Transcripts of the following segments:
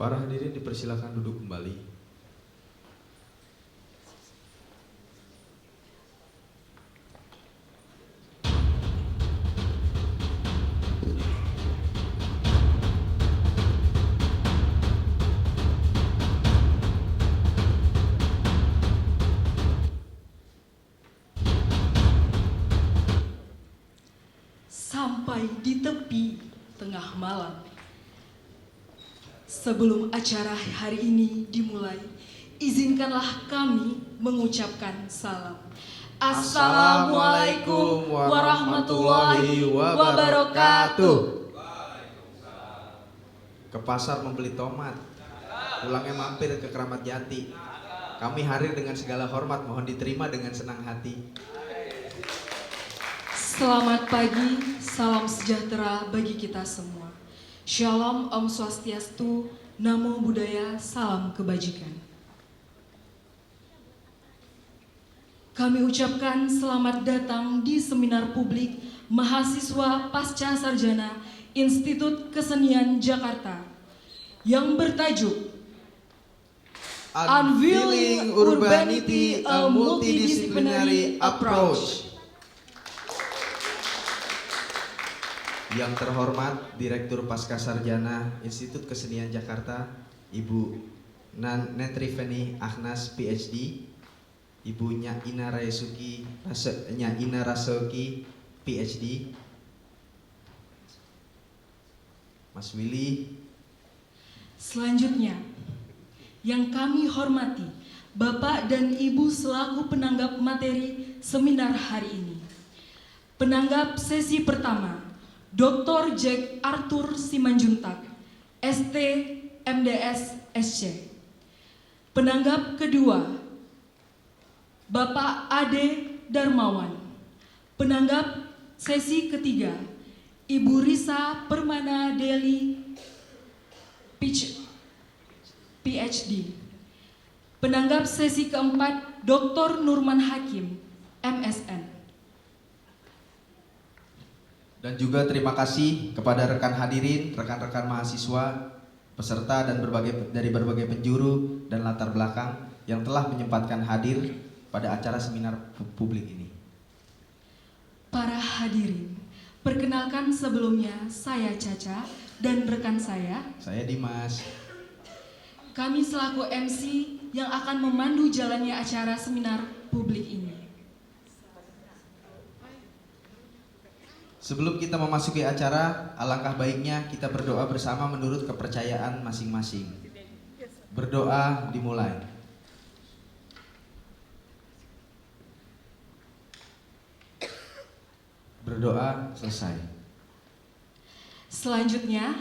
Para hadirin dipersilakan duduk kembali. Sampai di tepi tengah malam. Sebelum acara hari ini dimulai, izinkanlah kami mengucapkan salam. Assalamualaikum warahmatullahi wabarakatuh. Ke pasar membeli tomat, pulangnya mampir ke Keramat Jati. Kami hadir dengan segala hormat, mohon diterima dengan senang hati. Selamat pagi, salam sejahtera bagi kita semua. Shalom, Om Swastiastu, Namo Buddhaya, salam kebajikan. Kami ucapkan selamat datang di seminar publik mahasiswa pasca sarjana Institut Kesenian Jakarta yang bertajuk Unveiling Urbanity, a Multidisciplinary Approach. Yang terhormat Direktur Pascasarjana Institut Kesenian Jakarta, Ibu Netrifeni Ahnas PhD, Ibu Ina Rasuki PhD, Mas Willy. Selanjutnya, yang kami hormati Bapak dan Ibu selaku penanggap materi seminar hari ini. Penanggap sesi pertama, Dr. Jack Arthur Simanjuntak, ST, MDS, SC. Penanggap kedua, Bapak Ade Darmawan. Penanggap sesi ketiga, Ibu Risa Permana Deli, PhD. Penanggap sesi keempat, Dr. Nurman Hakim, MSN. Dan juga terima kasih kepada rekan hadirin, rekan-rekan mahasiswa, peserta dan dari berbagai penjuru dan latar belakang yang telah menyempatkan hadir pada acara seminar publik ini. Para hadirin, perkenalkan sebelumnya saya Caca dan rekan saya Dimas. Kami selaku MC yang akan memandu jalannya acara seminar publik ini. Sebelum kita memasuki acara, alangkah baiknya kita berdoa bersama menurut kepercayaan masing-masing. Berdoa dimulai. Berdoa selesai. Selanjutnya,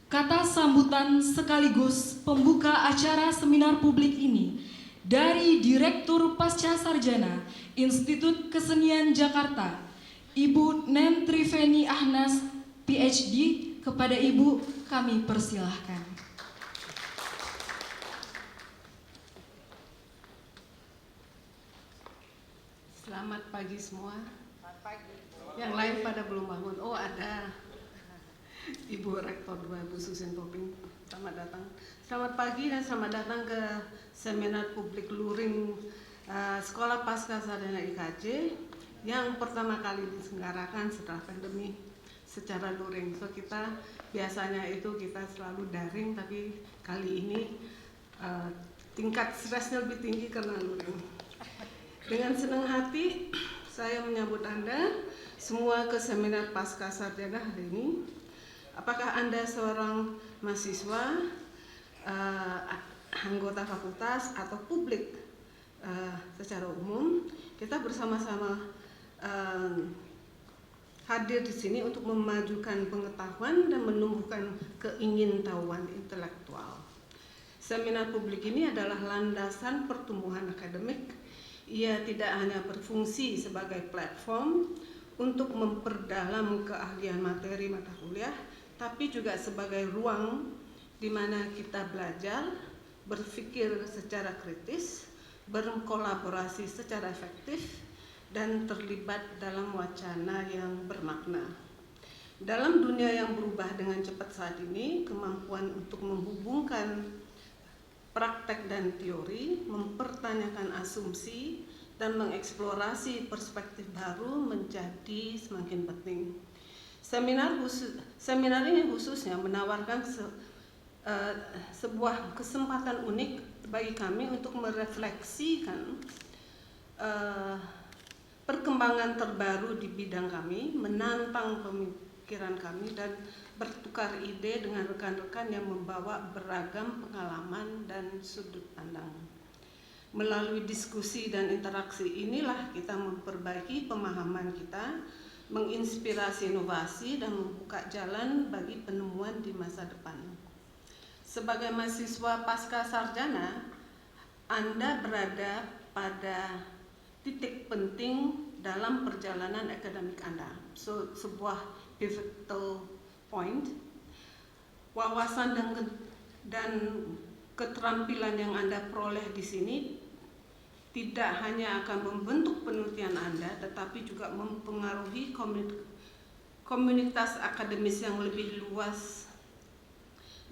kata sambutan sekaligus pembuka acara seminar publik ini dari Direktur Pasca Sarjana Institut Kesenian Jakarta, Ibu Netrifeni Ahnas, PhD, kepada Ibu kami persilahkan. Selamat pagi semua. Yang lain pada belum bangun. Oh ada. Ibu Rektor 2, Bu Susin Toping. Selamat datang. Selamat pagi dan selamat datang ke seminar publik luring Sekolah Pasca Sarjana IKJ yang pertama kali diselenggarakan setelah pandemi secara luring. So kita biasanya itu kita selalu daring, tapi kali ini tingkat stresnya lebih tinggi karena luring. Dengan senang hati saya menyambut Anda semua ke seminar Pasca Sarjana hari ini. Apakah Anda seorang mahasiswa, anggota fakultas atau publik secara umum? Kita bersama-sama hadir di sini untuk memajukan pengetahuan dan menumbuhkan keingintahuan intelektual. Seminar publik ini adalah landasan pertumbuhan akademik. Ia tidak hanya berfungsi sebagai platform untuk memperdalam keahlian materi mata kuliah, tapi juga sebagai ruang di mana kita belajar, berpikir secara kritis, berkolaborasi secara efektif, dan terlibat dalam wacana yang bermakna. Dalam dunia yang berubah dengan cepat saat ini, kemampuan untuk menghubungkan praktek dan teori, mempertanyakan asumsi, dan mengeksplorasi perspektif baru menjadi semakin penting. Seminar ini khususnya menawarkan sebuah kesempatan unik bagi kami untuk merefleksikan perkembangan terbaru di bidang kami, menantang pemikiran kami, dan bertukar ide dengan rekan-rekan yang membawa beragam pengalaman dan sudut pandang. Melalui diskusi dan interaksi inilah kita memperbaiki pemahaman kita, menginspirasi inovasi, dan membuka jalan bagi penemuan di masa depan. Sebagai mahasiswa pasca sarjana, Anda berada pada titik penting dalam perjalanan akademik Anda. Sebuah pivotal point, wawasan dan keterampilan yang Anda peroleh di sini tidak hanya akan membentuk penelitian Anda, tetapi juga mempengaruhi komunitas akademis yang lebih luas.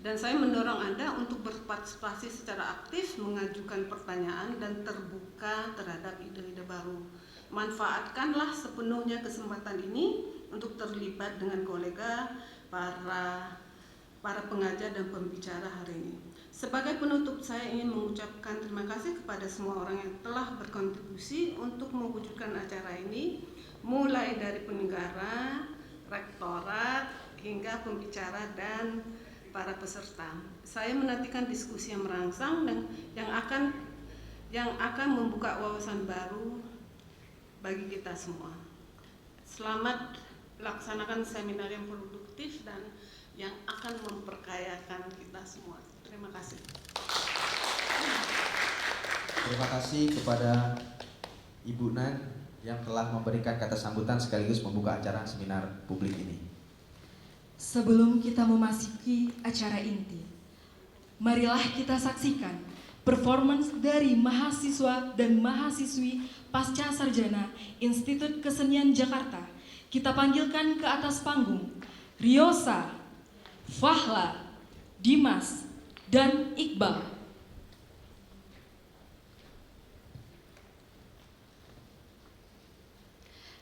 Dan saya mendorong Anda untuk berpartisipasi secara aktif, mengajukan pertanyaan, dan terbuka terhadap ide-ide baru. Manfaatkanlah sepenuhnya kesempatan ini untuk terlibat dengan kolega, para pengajar dan pembicara hari ini. Sebagai penutup, saya ingin mengucapkan terima kasih kepada semua orang yang telah berkontribusi untuk mewujudkan acara ini, mulai dari penyelenggara, rektorat, hingga pembicara dan para peserta. Saya menantikan diskusi yang merangsang dan yang akan membuka wawasan baru bagi kita semua. Selamat laksanakan seminar yang produktif dan yang akan memperkayakan kita semua. Terima kasih. Terima kasih kepada Ibu Nan yang telah memberikan kata sambutan sekaligus membuka acara seminar publik ini. Sebelum kita memasuki acara inti, marilah kita saksikan performance dari mahasiswa dan mahasiswi pasca sarjana Institut Kesenian Jakarta. Kita panggilkan ke atas panggung Riosa, Fahla, Dimas, dan Iqbal.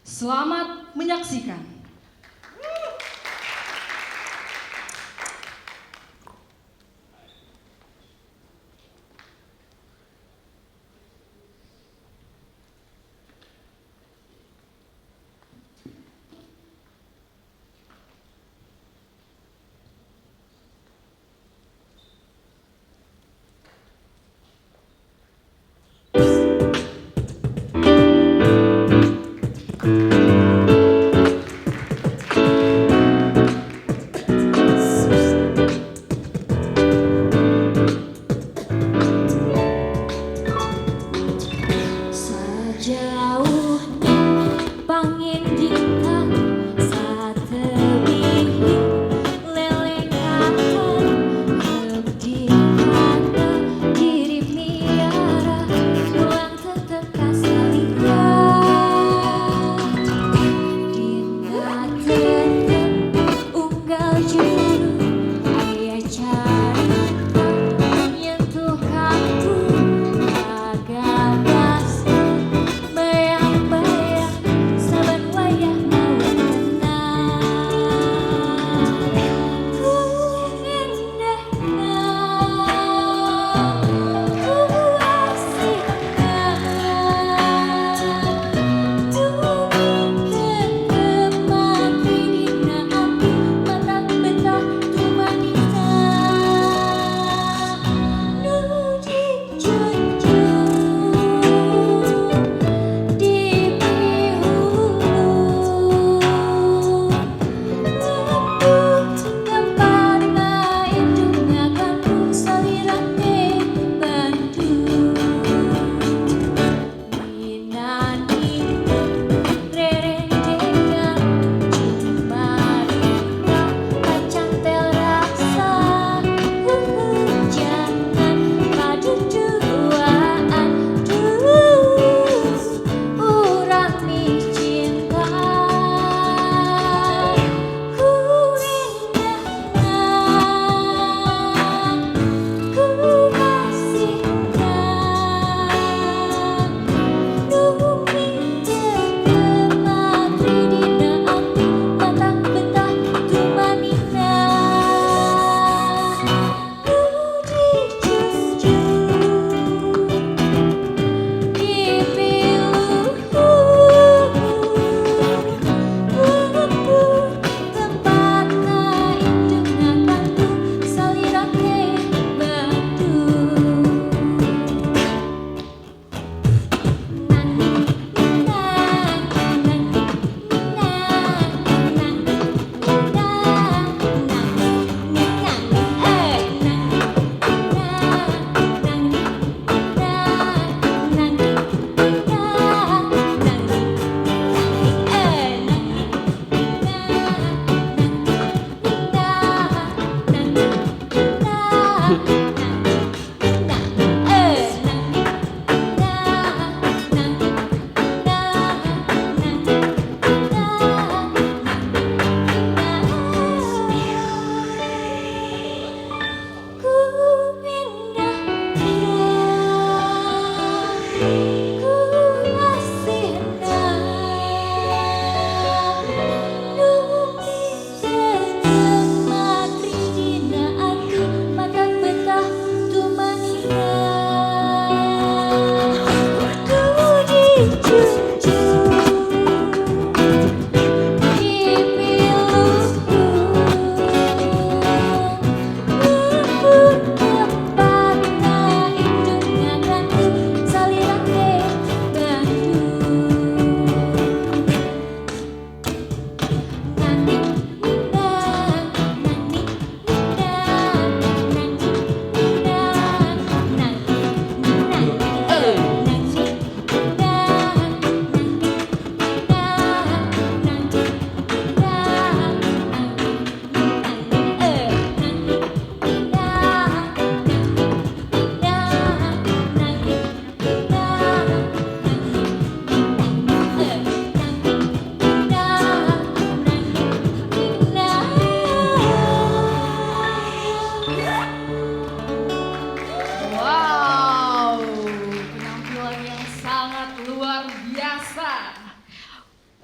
Selamat menyaksikan.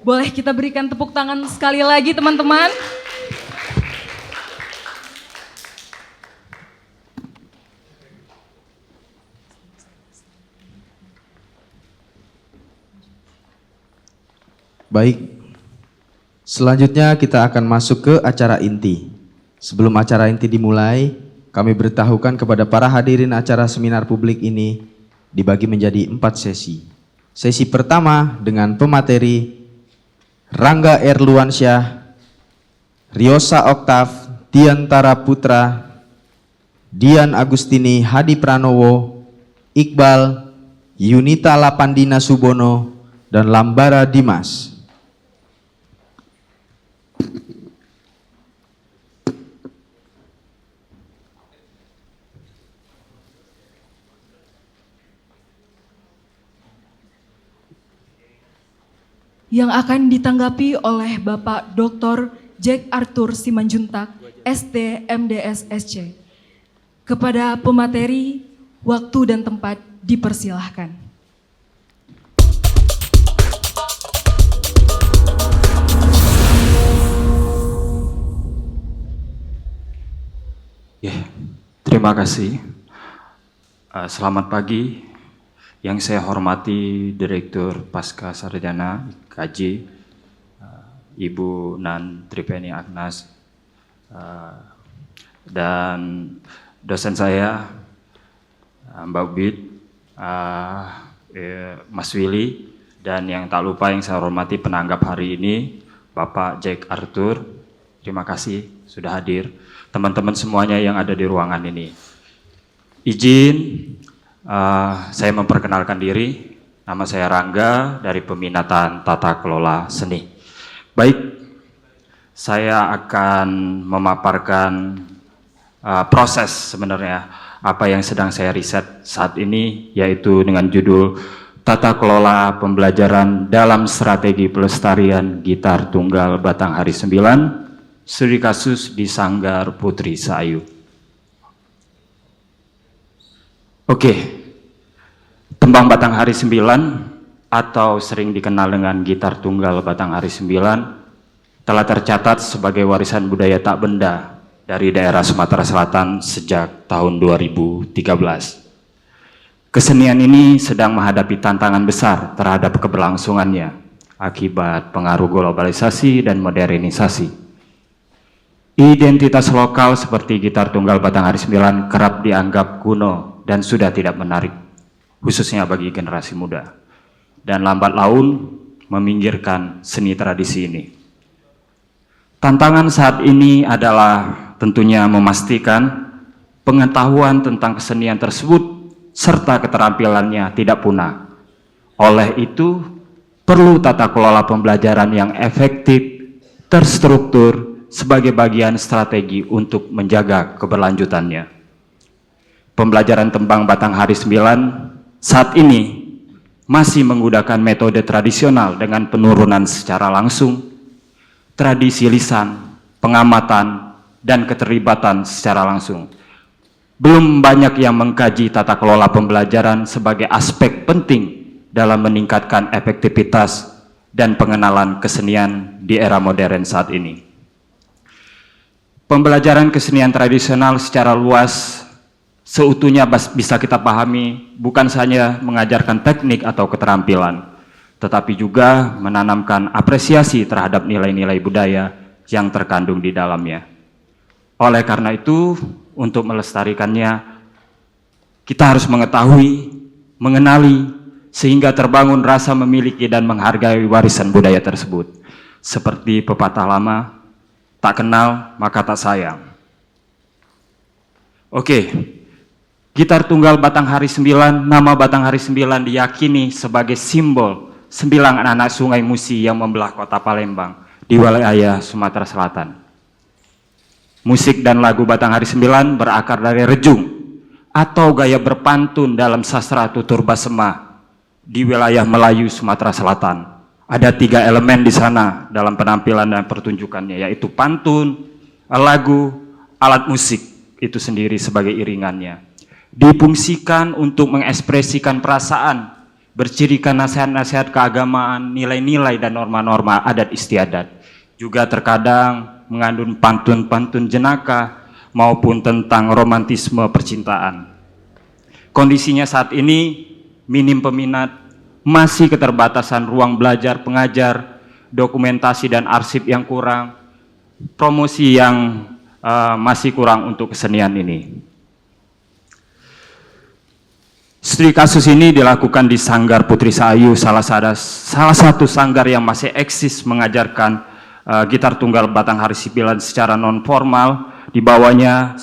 Boleh kita berikan tepuk tangan sekali lagi teman-teman? Baik, selanjutnya kita akan masuk ke acara inti. Sebelum acara inti dimulai, kami beritahukan kepada para hadirin acara seminar publik ini dibagi menjadi 4 sesi. Sesi pertama dengan pemateri Rangga Erluansyah, Riosa Oktav, Diantara Putra, Dian Agustini Hadi Pranowo, Iqbal, Yunita Lapandina Subono, dan Lambara Dimas. Yang akan ditanggapi oleh Bapak Dr. Jack Arthur Simanjuntak, SD MDS SC. Kepada pemateri, waktu dan tempat dipersilahkan. Ya, terima kasih. Selamat pagi. Yang saya hormati Direktur Pasca Sarjana KJ, Ibu Nan Tripeni Agnas, dan dosen saya Mbak Bit, Mas Willy, dan yang tak lupa yang saya hormati penanggap hari ini Bapak Jack Arthur. Terima kasih sudah hadir. Teman-teman semuanya yang ada di ruangan ini. Izin saya memperkenalkan diri. Nama saya Rangga dari Peminatan Tata Kelola Seni. Baik, saya akan memaparkan proses sebenarnya apa yang sedang saya riset saat ini, yaitu dengan judul Tata Kelola Pembelajaran dalam Strategi Pelestarian Gitar Tunggal Batanghari 9, studi kasus di Sanggar Putri Sayu. Oke. Tembang Batanghari 9 atau sering dikenal dengan gitar tunggal Batanghari 9 telah tercatat sebagai warisan budaya tak benda dari daerah Sumatera Selatan sejak tahun 2013. Kesenian ini sedang menghadapi tantangan besar terhadap keberlangsungannya akibat pengaruh globalisasi dan modernisasi. Identitas lokal seperti gitar tunggal Batanghari 9 kerap dianggap kuno dan sudah tidak menarik, khususnya bagi generasi muda, dan lambat laun meminggirkan seni tradisi ini. Tantangan saat ini adalah tentunya memastikan pengetahuan tentang kesenian tersebut serta keterampilannya tidak punah. Oleh itu, perlu tata kelola pembelajaran yang efektif, terstruktur sebagai bagian strategi untuk menjaga keberlanjutannya. Pembelajaran tembang Batanghari 9 saat ini masih menggunakan metode tradisional dengan penurunan secara langsung, tradisi lisan, pengamatan, dan keterlibatan secara langsung. Belum banyak yang mengkaji tata kelola pembelajaran sebagai aspek penting dalam meningkatkan efektivitas dan pengenalan kesenian di era modern saat ini. Pembelajaran kesenian tradisional secara luas seutuhnya bisa kita pahami bukan saja mengajarkan teknik atau keterampilan, tetapi juga menanamkan apresiasi terhadap nilai-nilai budaya yang terkandung di dalamnya. Oleh karena itu, untuk melestarikannya, kita harus mengetahui, mengenali, sehingga terbangun rasa memiliki dan menghargai warisan budaya tersebut. Seperti pepatah lama, tak kenal maka tak sayang. Oke. Gitar tunggal Batanghari 9, nama Batanghari 9 diyakini sebagai simbol 9 anak sungai Musi yang membelah kota Palembang di wilayah Sumatera Selatan. Musik dan lagu Batanghari 9 berakar dari rejung atau gaya berpantun dalam sastra tutur basema di wilayah Melayu Sumatera Selatan. Ada 3 elemen di sana dalam penampilan dan pertunjukannya, yaitu pantun, lagu, alat musik itu sendiri sebagai iringannya. Difungsikan untuk mengekspresikan perasaan, bercirikan nasihat-nasihat keagamaan, nilai-nilai dan norma-norma adat istiadat. Juga terkadang mengandung pantun-pantun jenaka maupun tentang romantisme percintaan. Kondisinya saat ini minim peminat, masih keterbatasan ruang belajar pengajar, dokumentasi dan arsip yang kurang, promosi yang masih kurang untuk kesenian ini. Studi kasus ini dilakukan di Sanggar Putri Sahayu, salah satu sanggar yang masih eksis mengajarkan gitar tunggal batang hari sibilan secara non formal. Di bawahnya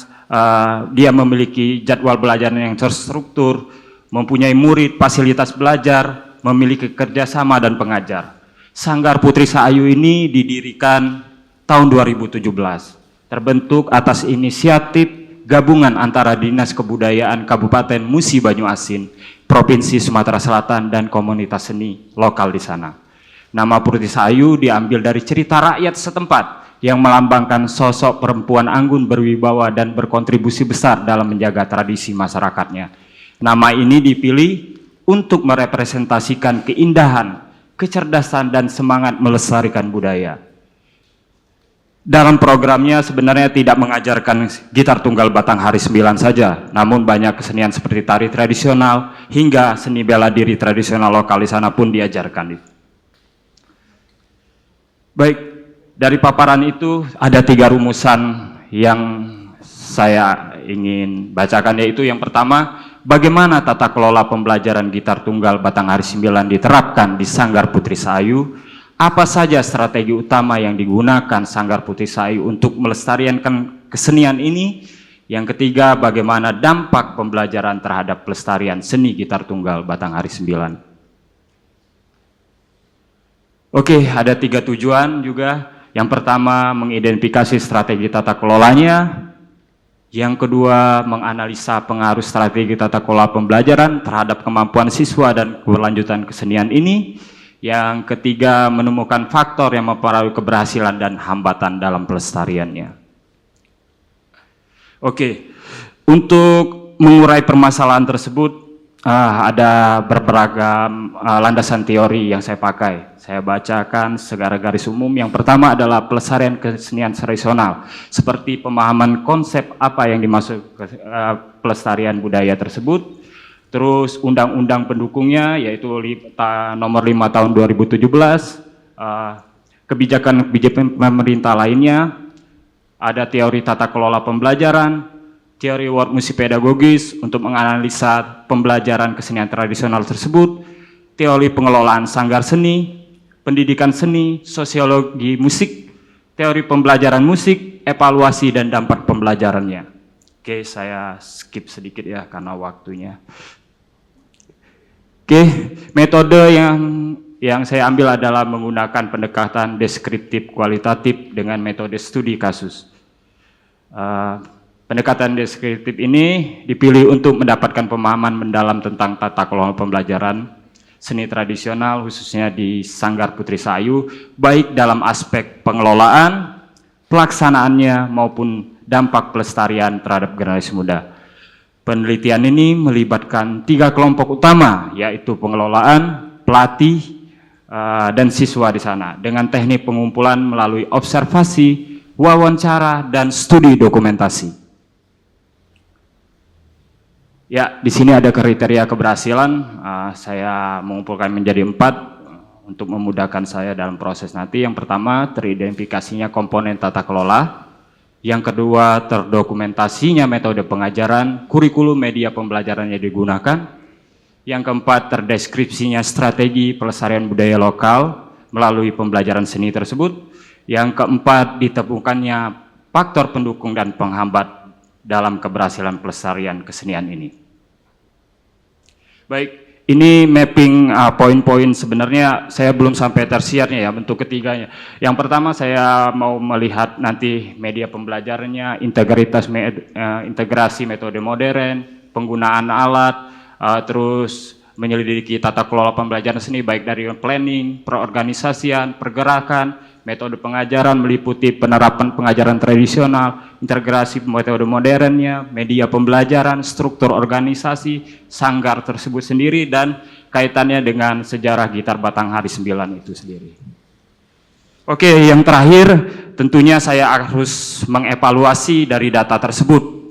dia memiliki jadwal belajar yang terstruktur, mempunyai murid, fasilitas belajar, memiliki kerjasama dan pengajar. Sanggar Putri Sahayu ini didirikan tahun 2017, terbentuk atas inisiatif gabungan antara Dinas Kebudayaan Kabupaten Musi Banyuasin, Provinsi Sumatera Selatan dan komunitas seni lokal di sana. Nama Putri Sahayu diambil dari cerita rakyat setempat yang melambangkan sosok perempuan anggun berwibawa dan berkontribusi besar dalam menjaga tradisi masyarakatnya. Nama ini dipilih untuk merepresentasikan keindahan, kecerdasan dan semangat melestarikan budaya. Dalam programnya sebenarnya tidak mengajarkan gitar tunggal batang hari 9 saja, namun banyak kesenian seperti tari tradisional hingga seni bela diri tradisional lokal di sana pun diajarkan. Baik, dari paparan itu ada 3 rumusan yang saya ingin bacakan, yaitu yang pertama, bagaimana tata kelola pembelajaran gitar tunggal batang hari 9 diterapkan di Sanggar Putri Sahayu. Apa saja strategi utama yang digunakan Sanggar Putri Sahayu untuk melestarikan kesenian ini? Yang ketiga, bagaimana dampak pembelajaran terhadap pelestarian seni gitar tunggal batang hari 9? Oke, ada 3 tujuan juga. Yang pertama, mengidentifikasi strategi tata kelolanya. Yang kedua, menganalisa pengaruh strategi tata kelola pembelajaran terhadap kemampuan siswa dan keberlanjutan kesenian ini. Yang ketiga, menemukan faktor yang mempengaruhi keberhasilan dan hambatan dalam pelestariannya. Oke, untuk mengurai permasalahan tersebut, ada beragam landasan teori yang saya pakai. Saya bacakan secara garis umum. Yang pertama adalah pelestarian kesenian tradisional, seperti pemahaman konsep apa yang dimaksud pelestarian budaya tersebut. Terus undang-undang pendukungnya, yaitu nomor 5 tahun 2017, kebijakan pemerintah lainnya, ada teori tata kelola pembelajaran, teori workmusik pedagogis untuk menganalisa pembelajaran kesenian tradisional tersebut, teori pengelolaan sanggar seni, pendidikan seni, sosiologi musik, teori pembelajaran musik, evaluasi dan dampak pembelajarannya. Oke, saya skip sedikit ya karena waktunya. Oke, metode yang saya ambil adalah menggunakan pendekatan deskriptif kualitatif dengan metode studi kasus. Pendekatan deskriptif ini dipilih untuk mendapatkan pemahaman mendalam tentang tata kelola pembelajaran seni tradisional khususnya di Sanggar Putri Sahayu, baik dalam aspek pengelolaan, pelaksanaannya maupun dampak pelestarian terhadap generasi muda. Penelitian ini melibatkan 3 kelompok utama, yaitu pengelolaan, pelatih, dan siswa di sana, dengan teknik pengumpulan melalui observasi, wawancara, dan studi dokumentasi. Ya, di sini ada kriteria keberhasilan. Saya mengumpulkan menjadi 4 untuk memudahkan saya dalam proses nanti. Yang pertama, teridentifikasinya komponen tata kelola. Yang kedua, terdokumentasinya metode pengajaran, kurikulum media pembelajaran yang digunakan. Yang keempat, terdeskripsinya strategi pelestarian budaya lokal melalui pembelajaran seni tersebut. Yang keempat, ditemukannya faktor pendukung dan penghambat dalam keberhasilan pelestarian kesenian ini. Baik, ini mapping poin-poin. Sebenarnya saya belum sampai tersiernya ya, bentuk ketiganya. Yang pertama saya mau melihat nanti media pembelajarannya, integrasi metode modern, penggunaan alat, terus menyelidiki tata kelola pembelajaran seni baik dari planning, perorganisasian, pergerakan, metode pengajaran meliputi penerapan pengajaran tradisional, integrasi metode modernnya, media pembelajaran, struktur organisasi, sanggar tersebut sendiri, dan kaitannya dengan sejarah gitar Batanghari 9 itu sendiri. Oke, yang terakhir tentunya saya harus mengevaluasi dari data tersebut,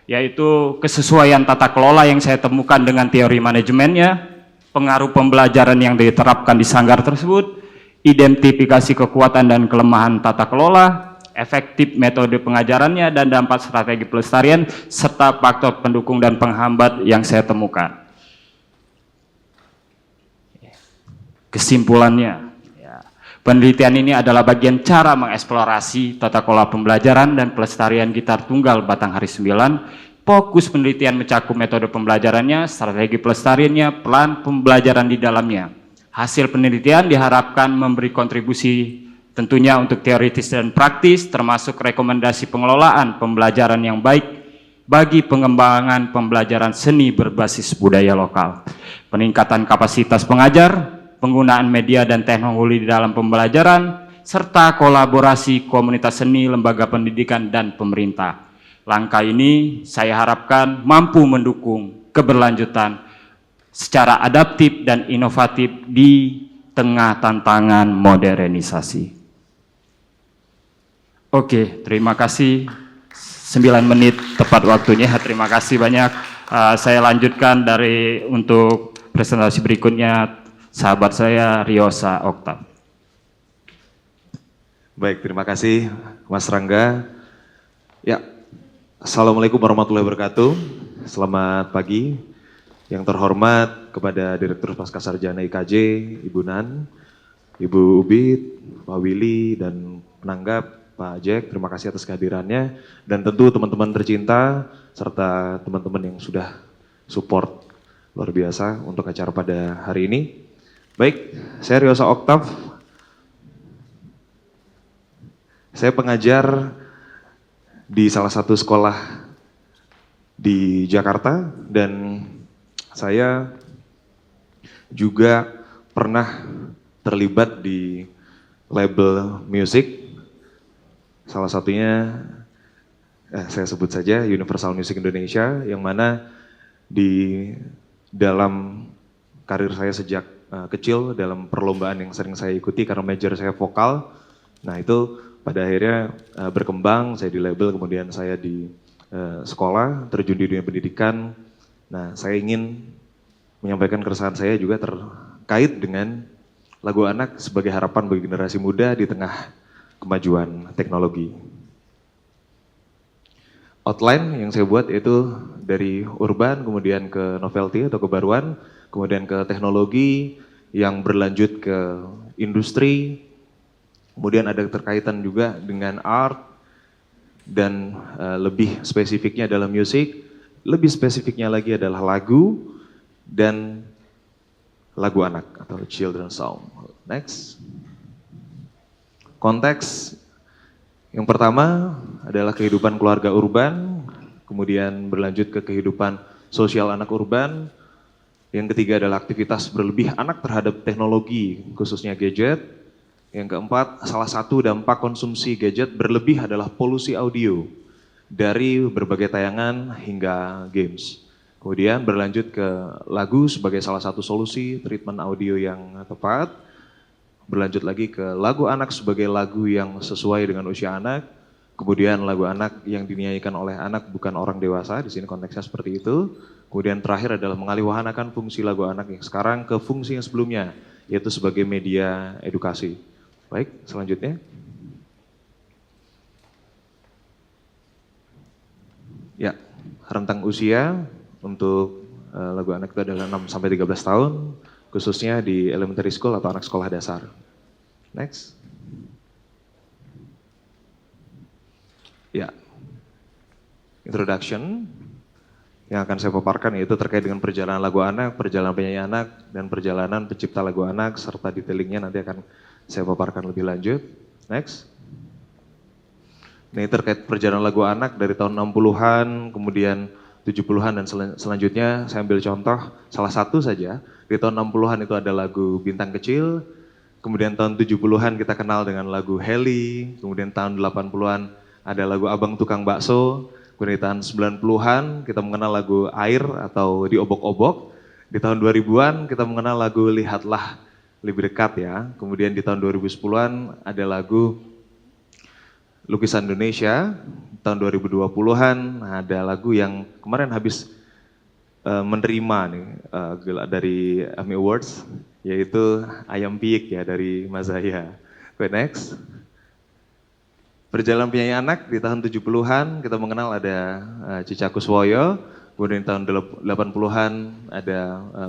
yaitu kesesuaian tata kelola yang saya temukan dengan teori manajemennya, pengaruh pembelajaran yang diterapkan di sanggar tersebut, identifikasi kekuatan dan kelemahan tata kelola, efektif metode pengajarannya, dan dampak strategi pelestarian, serta faktor pendukung dan penghambat yang saya temukan. Kesimpulannya, penelitian ini adalah bagian cara mengeksplorasi tata kelola pembelajaran dan pelestarian gitar tunggal Batanghari 9. Fokus penelitian mencakup metode pembelajarannya, strategi pelestariannya, pelan pembelajaran di dalamnya. Hasil penelitian diharapkan memberi kontribusi tentunya untuk teoritis dan praktis, termasuk rekomendasi pengelolaan pembelajaran yang baik bagi pengembangan pembelajaran seni berbasis budaya lokal, peningkatan kapasitas pengajar, penggunaan media dan teknologi di dalam pembelajaran, serta kolaborasi komunitas seni, lembaga pendidikan, dan pemerintah. Langkah ini saya harapkan mampu mendukung keberlanjutan secara adaptif dan inovatif di tengah tantangan modernisasi. Oke, terima kasih. 9 menit tepat waktunya. Terima kasih banyak. Saya lanjutkan untuk presentasi berikutnya. Sahabat saya Riosa Oktav. Baik, terima kasih Mas Rangga. Ya, Assalamualaikum warahmatullahi wabarakatuh. Selamat pagi. Yang terhormat kepada Direktur Pascasarjana IKJ, Ibu Nan, Ibu Ubit, Pak Willy, dan penanggap Pak Jack. Terima kasih atas kehadirannya. Dan tentu teman-teman tercinta, serta teman-teman yang sudah support luar biasa untuk acara pada hari ini. Baik, saya Riosa Oktav. Saya pengajar di salah satu sekolah di Jakarta dan saya juga pernah terlibat di label musik. Salah satunya saya sebut saja Universal Music Indonesia, yang mana di dalam karir saya sejak kecil dalam perlombaan yang sering saya ikuti karena major saya vokal. Nah itu pada akhirnya berkembang, saya di label, kemudian saya di sekolah, terjun di dunia pendidikan. Nah saya ingin menyampaikan keresahan saya juga terkait dengan lagu anak sebagai harapan bagi generasi muda di tengah kemajuan teknologi. Outline yang saya buat itu dari urban, kemudian ke novelty atau kebaruan, kemudian ke teknologi yang berlanjut ke industri, kemudian ada keterkaitan juga dengan art, dan lebih spesifiknya adalah musik, lebih spesifiknya lagi adalah lagu, dan lagu anak atau children song. Next. Konteks yang pertama adalah kehidupan keluarga urban, kemudian berlanjut ke kehidupan sosial anak urban. Yang ketiga adalah aktivitas berlebih anak terhadap teknologi, khususnya gadget. Yang keempat, salah satu dampak konsumsi gadget berlebih adalah polusi audio dari berbagai tayangan hingga games. Kemudian berlanjut ke lagu sebagai salah satu solusi treatment audio yang tepat. Berlanjut lagi ke lagu anak sebagai lagu yang sesuai dengan usia anak. Kemudian lagu anak yang dinyanyikan oleh anak bukan orang dewasa, di sini konteksnya seperti itu. Kemudian terakhir adalah mengalihwahanakan fungsi lagu anak yang sekarang ke fungsi yang sebelumnya, yaitu sebagai media edukasi. Baik, selanjutnya. Ya, rentang usia untuk lagu anak itu adalah 6-13 tahun, khususnya di elementary school atau anak sekolah dasar. Next. Ya, introduction yang akan saya paparkan yaitu terkait dengan perjalanan lagu anak, perjalanan penyanyi anak, dan perjalanan pencipta lagu anak, serta detailingnya nanti akan saya paparkan lebih lanjut. Next. Ini terkait perjalanan lagu anak dari tahun 60-an, kemudian 70-an, dan selanjutnya saya ambil contoh salah satu saja. Di tahun 60-an itu ada lagu Bintang Kecil, kemudian tahun 70-an kita kenal dengan lagu Heli, kemudian tahun 80-an ada lagu Abang Tukang Bakso, kemudian tahun 90-an kita mengenal lagu Air atau Diobok-obok, Di tahun 2000-an kita mengenal lagu Lihatlah Lebih Dekat ya. Kemudian di tahun 2010-an ada lagu Lukisan Indonesia. Tahun 2020-an ada lagu yang kemarin habis menerima nih dari AMI Awards, yaitu Ayam Piik ya dari Mas Zaya. Oke, next. Perjalanan penyanyi anak di tahun 70-an kita mengenal ada Cica Kuswoyo, kemudian di tahun 80-an ada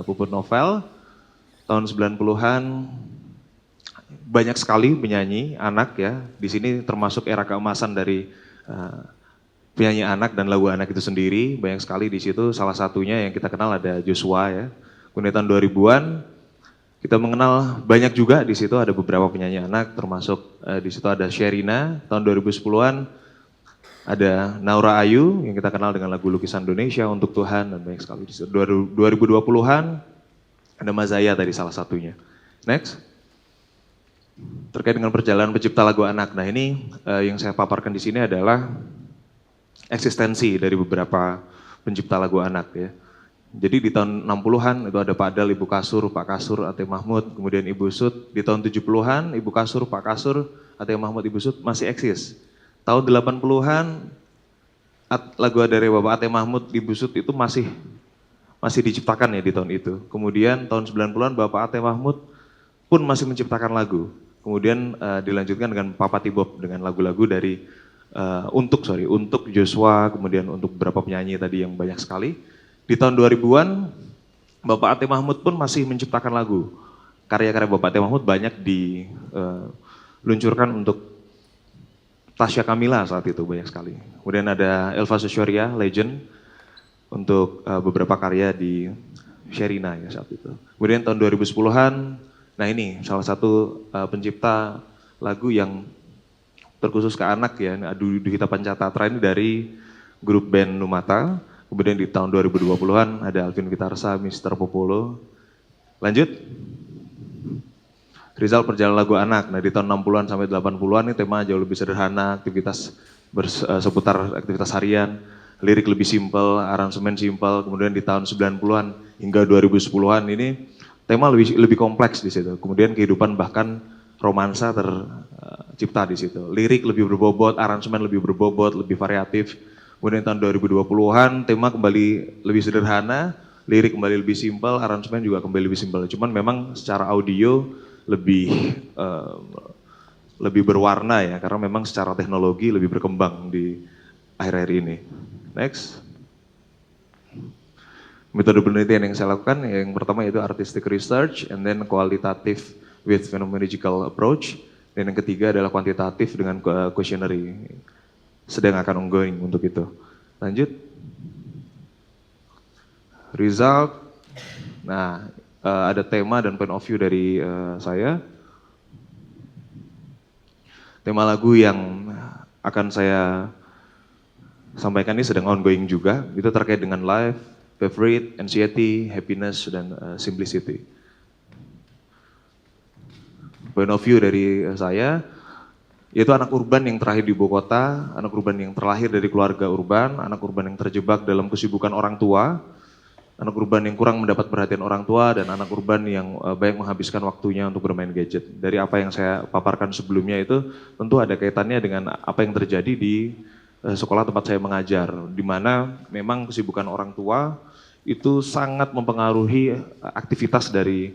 Puput Novel, tahun 90-an banyak sekali penyanyi anak ya. Di sini termasuk era keemasan dari penyanyi anak dan lagu anak itu sendiri, banyak sekali di situ. Salah satunya yang kita kenal ada Joshua ya. Kemudian tahun 2000-an kita mengenal banyak juga di situ ada beberapa penyanyi anak, termasuk di situ ada Sherina. Tahun 2010-an ada Naura Ayu yang kita kenal dengan lagu Lukisan Indonesia, Untuk Tuhan, dan banyak sekali di situ. 2020-an ada Mas Zaya tadi salah satunya. Next. Terkait dengan perjalanan pencipta lagu anak. Nah, ini yang saya paparkan di sini adalah eksistensi dari beberapa pencipta lagu anak ya. Jadi di tahun 60-an itu ada Pak Dal, Ibu Kasur, Pak Kasur, Ate Mahmud, kemudian Ibu Sud. Di tahun 70-an Ibu Kasur, Pak Kasur, Ate Mahmud, Ibu Sud masih eksis. Tahun 80-an lagu dari Bapak Ate Mahmud, Ibu Sud itu masih diciptakan ya di tahun itu. Kemudian tahun 90-an Bapak Ate Mahmud pun masih menciptakan lagu. Kemudian dilanjutkan dengan Papa Tibob dengan lagu-lagu dari untuk Joshua, kemudian untuk beberapa penyanyi tadi yang banyak sekali. Di tahun 2000-an, Bapak Ate Mahmud pun masih menciptakan lagu. Karya-karya Bapak Ate Mahmud banyak diluncurkan untuk Tasya Kamila saat itu, banyak sekali. Kemudian ada Elva Susyoria, Legend, untuk beberapa karya di Sherina ya saat itu. Kemudian tahun 2010-an, nah ini salah satu pencipta lagu yang terkhusus ke anak ya, Duhita Pancatatra ini dari grup band Numata. Kemudian di tahun 2020-an ada Alvin Witarsa, Mr. Popolo. Lanjut. Rizal perjalanan lagu anak. Nah di tahun 60-an sampai 80-an ini tema jauh lebih sederhana, aktivitas seputar aktivitas harian, lirik lebih simpel, aransemen simpel. Kemudian di tahun 90-an hingga 2010-an ini tema lebih kompleks di situ. Kemudian kehidupan bahkan romansa tercipta di situ. Lirik lebih berbobot, aransemen lebih berbobot, lebih variatif. Kemudian tahun 2020-an tema kembali lebih sederhana, lirik kembali lebih simpel, aransemen juga kembali lebih simpel. Cuman memang secara audio lebih berwarna ya, karena memang secara teknologi lebih berkembang di akhir-akhir ini. Next. Metode penelitian yang saya lakukan, yang pertama yaitu artistic research, and then qualitative with phenomenological approach, dan yang ketiga adalah kuantitatif dengan questionnaire. Sedang akan ongoing untuk itu. Lanjut. Result. Nah, ada tema dan point of view dari saya. Tema lagu yang akan saya sampaikan ini sedang ongoing juga. Itu terkait dengan life, favorite, anxiety, happiness, dan simplicity. Point of view dari saya, yaitu anak urban yang terakhir di ibu kota, anak urban yang terlahir dari keluarga urban, anak urban yang terjebak dalam kesibukan orang tua, anak urban yang kurang mendapat perhatian orang tua, dan anak urban yang banyak menghabiskan waktunya untuk bermain gadget. Dari apa yang saya paparkan sebelumnya itu tentu ada kaitannya dengan apa yang terjadi di sekolah tempat saya mengajar, di mana memang kesibukan orang tua itu sangat mempengaruhi aktivitas dari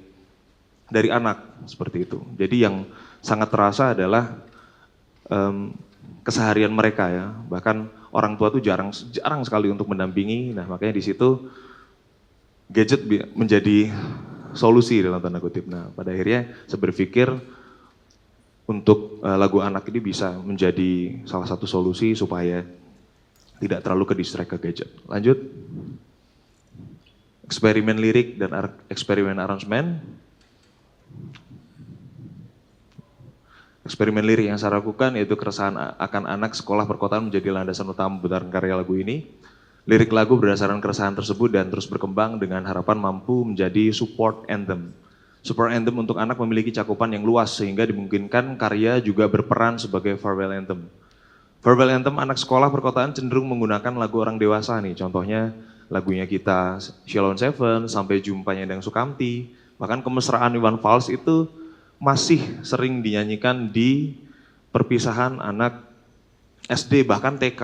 anak, seperti itu. Jadi yang sangat terasa adalah keseharian mereka ya, bahkan orang tua tuh jarang sekali untuk mendampingi. Nah makanya di situ gadget menjadi solusi dalam tanda kutip. Nah pada akhirnya saya berpikir untuk lagu anak ini bisa menjadi salah satu solusi supaya tidak terlalu ke distract ke gadget. Lanjut. Eksperimen lirik dan eksperimen aransemen. Eksperimen lirik yang saya lakukan yaitu keresahan akan anak sekolah perkotaan menjadi landasan utama pemutaran karya lagu ini. Lirik lagu berdasarkan keresahan tersebut dan terus berkembang dengan harapan mampu menjadi support anthem. Support anthem untuk anak memiliki cakupan yang luas sehingga dimungkinkan karya juga berperan sebagai farewell anthem. Farewell anthem anak sekolah perkotaan cenderung menggunakan lagu orang dewasa nih, contohnya lagunya kita Sheila on Seven, Sampai Jumpanya Dang Sukamti, bahkan kemesraan Iwan Fals itu masih sering dinyanyikan di perpisahan anak SD bahkan TK.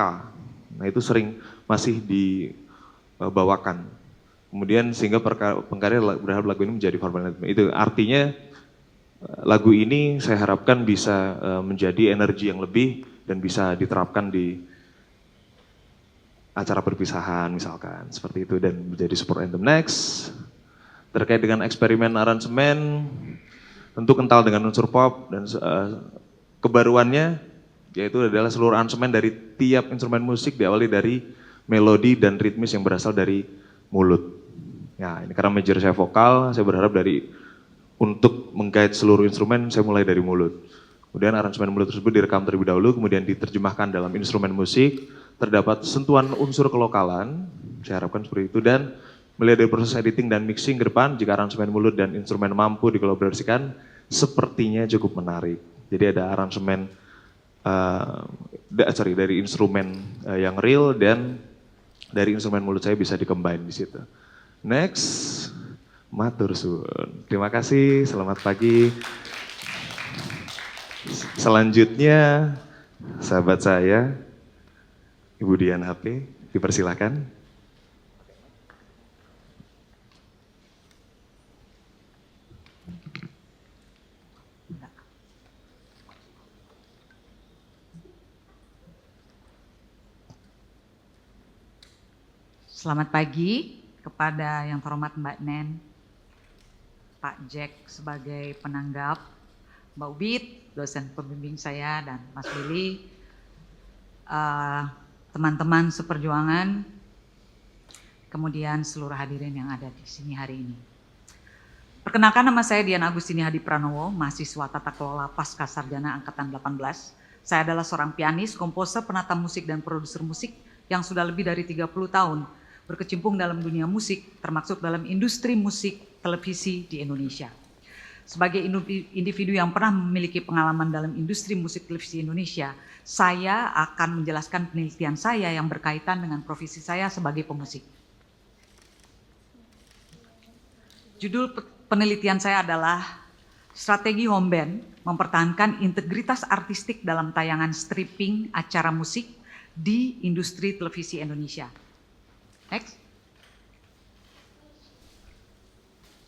Nah itu sering masih dibawakan. Kemudian sehingga pengkarya berharap lagu ini menjadi formal. Itu artinya lagu ini saya harapkan bisa menjadi energi yang lebih dan bisa diterapkan di acara perpisahan misalkan seperti itu dan menjadi support anthem. Next, terkait dengan eksperimen aransemen, tentu kental dengan unsur pop dan kebaruannya yaitu adalah seluruh aransemen dari tiap instrumen musik diawali dari melodi dan ritmis yang berasal dari mulut. Ya, ini karena major saya vokal, saya berharap untuk menggait seluruh instrumen saya mulai dari mulut. Kemudian aransemen mulut tersebut direkam terlebih dahulu, kemudian diterjemahkan dalam instrumen musik, terdapat sentuhan unsur kelokalan, saya harapkan seperti itu, dan melihat dari proses editing dan mixing ke depan, jika aransemen mulut dan instrumen mampu dikolaborasikan, sepertinya cukup menarik. Jadi ada aransemen dari instrumen yang real dan dari instrumen mulut saya bisa dikombine di situ. Next, matur suwun. Terima kasih, selamat pagi. Selanjutnya, sahabat saya, Ibu Dian HP, dipersilakan. Selamat pagi kepada yang terhormat Mbak Nen, Pak Jack sebagai penanggap, Mbak Ubit, dosen pembimbing saya, dan Mas Willy, teman-teman seperjuangan, kemudian seluruh hadirin yang ada di sini hari ini. Perkenalkan, nama saya Dian Agustini Hadi Pranowo, mahasiswa Tata Kelola Pasca Sarjana Angkatan 18. Saya adalah seorang pianis, komposer, penata musik, dan produser musik yang sudah lebih dari 30 tahun berkecimpung dalam dunia musik, termasuk dalam industri musik televisi di Indonesia. Sebagai individu yang pernah memiliki pengalaman dalam industri musik televisi Indonesia, saya akan menjelaskan penelitian saya yang berkaitan dengan profesi saya sebagai pemusik. Judul penelitian saya adalah Strategi Home Band Mempertahankan Integritas Artistik dalam Tayangan Stripping Acara Musik di Industri Televisi Indonesia. Next.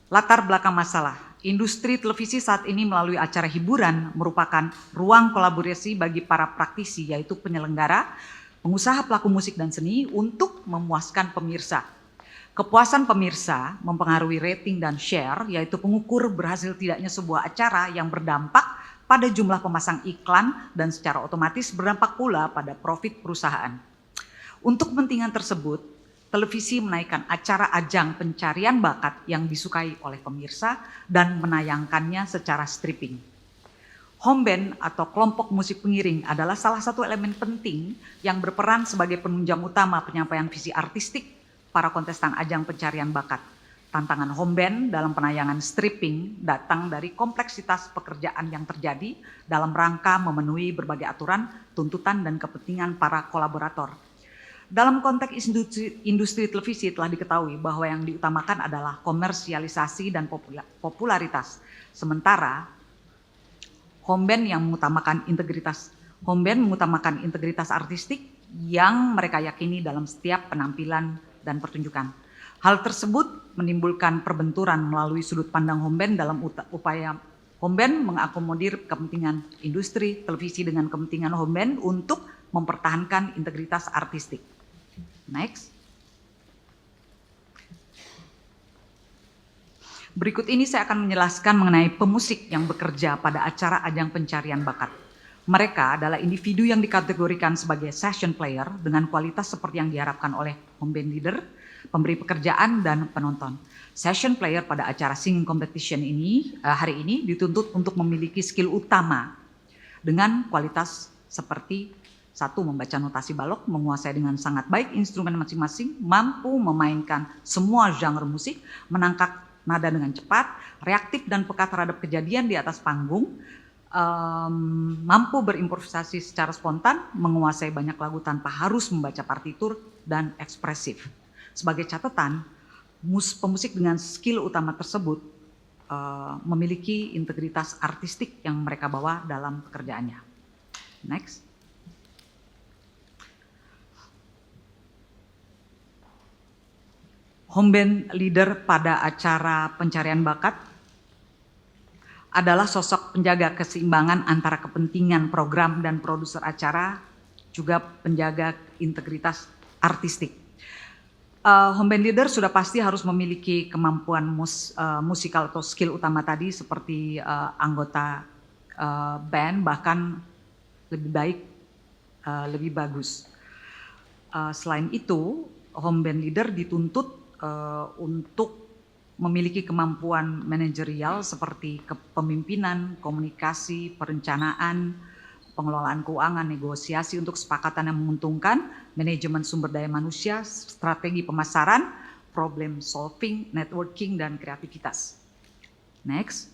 Latar belakang masalah. Industri televisi saat ini melalui acara hiburan merupakan ruang kolaborasi bagi para praktisi, yaitu penyelenggara, pengusaha pelaku musik dan seni untuk memuaskan pemirsa. Kepuasan pemirsa mempengaruhi rating dan share, yaitu pengukur berhasil tidaknya sebuah acara yang berdampak pada jumlah pemasang iklan dan secara otomatis berdampak pula pada profit perusahaan. Untuk kepentingan tersebut, televisi menaikkan acara ajang pencarian bakat yang disukai oleh pemirsa dan menayangkannya secara stripping. Home band atau kelompok musik pengiring adalah salah satu elemen penting yang berperan sebagai penunjang utama penyampaian visi artistik para kontestan ajang pencarian bakat. Tantangan home band dalam penayangan stripping datang dari kompleksitas pekerjaan yang terjadi dalam rangka memenuhi berbagai aturan, tuntutan, dan kepentingan para kolaborator. Dalam konteks industri televisi telah diketahui bahwa yang diutamakan adalah komersialisasi dan popularitas. Sementara home band mengutamakan integritas artistik yang mereka yakini dalam setiap penampilan dan pertunjukan. Hal tersebut menimbulkan perbenturan melalui sudut pandang home band dalam upaya home band mengakomodir kepentingan industri televisi dengan kepentingan home band untuk mempertahankan integritas artistik. Next. Berikut ini saya akan menjelaskan mengenai pemusik yang bekerja pada acara ajang pencarian bakat. Mereka adalah individu yang dikategorikan sebagai session player dengan kualitas seperti yang diharapkan oleh home band leader, pemberi pekerjaan, dan penonton. Session player pada acara singing competition ini hari ini dituntut untuk memiliki skill utama dengan kualitas seperti: 1. Membaca notasi balok, menguasai dengan sangat baik instrumen masing-masing, mampu memainkan semua genre musik, menangkap nada dengan cepat, reaktif dan peka terhadap kejadian di atas panggung, mampu berimprovisasi secara spontan, menguasai banyak lagu tanpa harus membaca partitur, dan ekspresif. Sebagai catatan, pemusik dengan skill utama tersebut memiliki integritas artistik yang mereka bawa dalam pekerjaannya. Next. Home band leader pada acara pencarian bakat adalah sosok penjaga keseimbangan antara kepentingan program dan produser acara, juga penjaga integritas artistik. Home band leader sudah pasti harus memiliki kemampuan musikal atau skill utama tadi seperti anggota band, bahkan lebih baik, lebih bagus. Selain itu, home band leader dituntut untuk memiliki kemampuan manajerial seperti kepemimpinan, komunikasi, perencanaan, pengelolaan keuangan, negosiasi untuk kesepakatan yang menguntungkan, manajemen sumber daya manusia, strategi pemasaran, problem solving, networking, dan kreativitas. Next.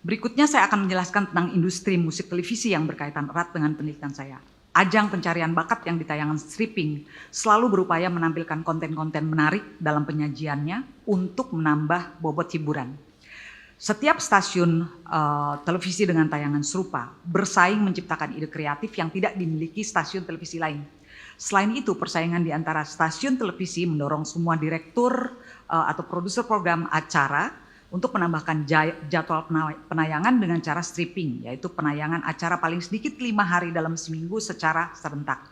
Berikutnya saya akan menjelaskan tentang industri musik televisi yang berkaitan erat dengan penelitian saya. Ajang pencarian bakat yang ditayangkan stripping selalu berupaya menampilkan konten-konten menarik dalam penyajiannya untuk menambah bobot hiburan. Setiap stasiun televisi dengan tayangan serupa bersaing menciptakan ide kreatif yang tidak dimiliki stasiun televisi lain. Selain itu, persaingan di antara stasiun televisi mendorong semua direktur atau produser program acara untuk menambahkan jadwal penayangan dengan cara stripping, yaitu penayangan acara paling sedikit 5 hari dalam seminggu secara serentak.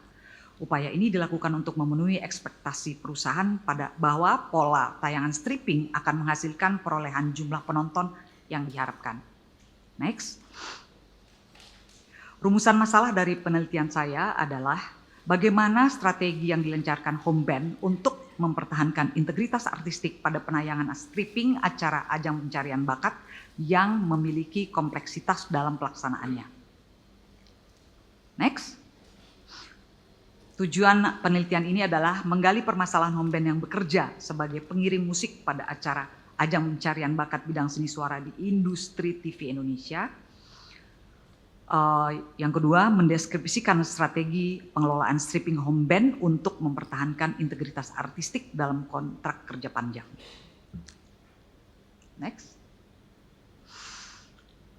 Upaya ini dilakukan untuk memenuhi ekspektasi perusahaan bahwa pola tayangan stripping akan menghasilkan perolehan jumlah penonton yang diharapkan. Next. Rumusan masalah dari penelitian saya adalah bagaimana strategi yang dilancarkan home band untuk mempertahankan integritas artistik pada penayangan stripping acara ajang pencarian bakat yang memiliki kompleksitas dalam pelaksanaannya. Next. Tujuan penelitian ini adalah menggali permasalahan home band yang bekerja sebagai pengiring musik pada acara ajang pencarian bakat bidang seni suara di industri TV Indonesia. Yang kedua, mendeskripsikan strategi pengelolaan stripping home band untuk mempertahankan integritas artistik dalam kontrak kerja panjang. Next.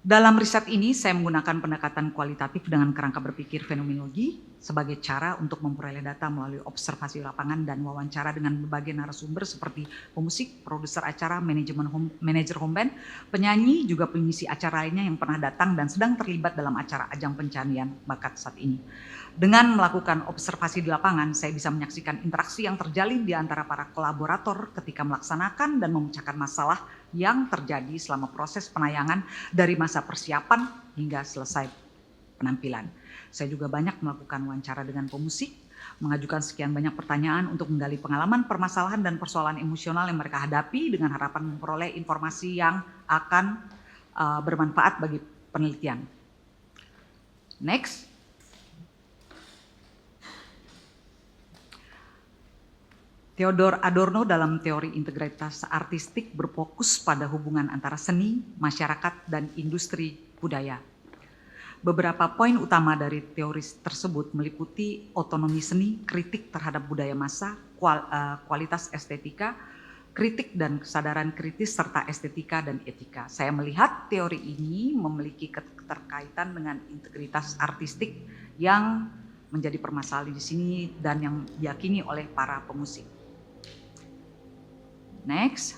Dalam riset ini, saya menggunakan pendekatan kualitatif dengan kerangka berpikir fenomenologi sebagai cara untuk memperoleh data melalui observasi lapangan dan wawancara dengan berbagai narasumber seperti pemusik, produser acara, manajer home band, penyanyi, juga pengisi acara lainnya yang pernah datang dan sedang terlibat dalam acara ajang pencarian bakat saat ini. Dengan melakukan observasi di lapangan, saya bisa menyaksikan interaksi yang terjalin di antara para kolaborator ketika melaksanakan dan memecahkan masalah yang terjadi selama proses penayangan dari masa persiapan hingga selesai penampilan. Saya juga banyak melakukan wawancara dengan pemusik, mengajukan sekian banyak pertanyaan untuk menggali pengalaman, permasalahan, dan persoalan emosional yang mereka hadapi dengan harapan memperoleh informasi yang akan bermanfaat bagi penelitian. Next. Theodor Adorno dalam teori integritas artistik berfokus pada hubungan antara seni, masyarakat, dan industri budaya. Beberapa poin utama dari teori tersebut meliputi otonomi seni, kritik terhadap budaya massa, kualitas estetika, kritik dan kesadaran kritis, serta estetika dan etika. Saya melihat teori ini memiliki keterkaitan dengan integritas artistik yang menjadi permasalahan di sini dan yang diyakini oleh para pemusik. Next.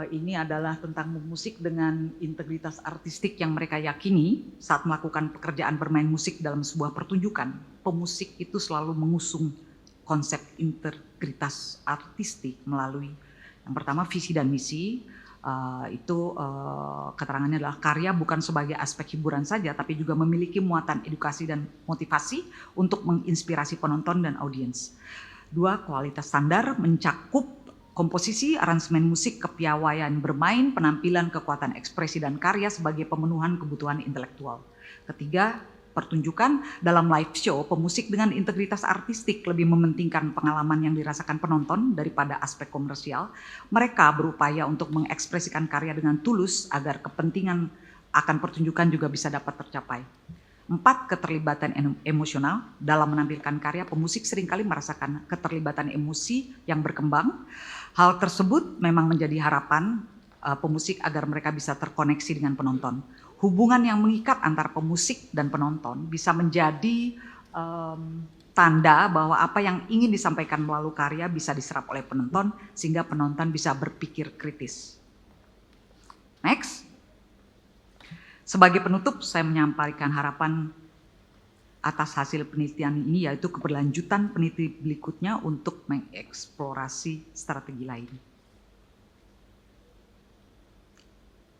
Ini adalah tentang musik dengan integritas artistik yang mereka yakini saat melakukan pekerjaan bermain musik dalam sebuah pertunjukan. Pemusik itu selalu mengusung konsep integritas artistik melalui yang pertama visi dan misi. Keterangannya adalah karya bukan sebagai aspek hiburan saja, tapi juga memiliki muatan edukasi dan motivasi untuk menginspirasi penonton dan audiens. 2. Kualitas standar mencakup komposisi, aransemen musik, kepiawaian bermain, penampilan, kekuatan ekspresi dan karya sebagai pemenuhan kebutuhan intelektual. 3. Pertunjukan dalam live show, pemusik dengan integritas artistik lebih mementingkan pengalaman yang dirasakan penonton daripada aspek komersial. Mereka berupaya untuk mengekspresikan karya dengan tulus agar kepentingan akan pertunjukan juga bisa dapat tercapai. 4. 4, keterlibatan emosional. Dalam menampilkan karya, pemusik seringkali merasakan keterlibatan emosi yang berkembang. Hal tersebut memang menjadi harapan pemusik agar mereka bisa terkoneksi dengan penonton. Hubungan yang mengikat antara pemusik dan penonton bisa menjadi tanda bahwa apa yang ingin disampaikan melalui karya bisa diserap oleh penonton sehingga penonton bisa berpikir kritis. Next. Sebagai penutup, saya menyampaikan harapan atas hasil penelitian ini, yaitu keberlanjutan penelitian berikutnya untuk mengeksplorasi strategi lain.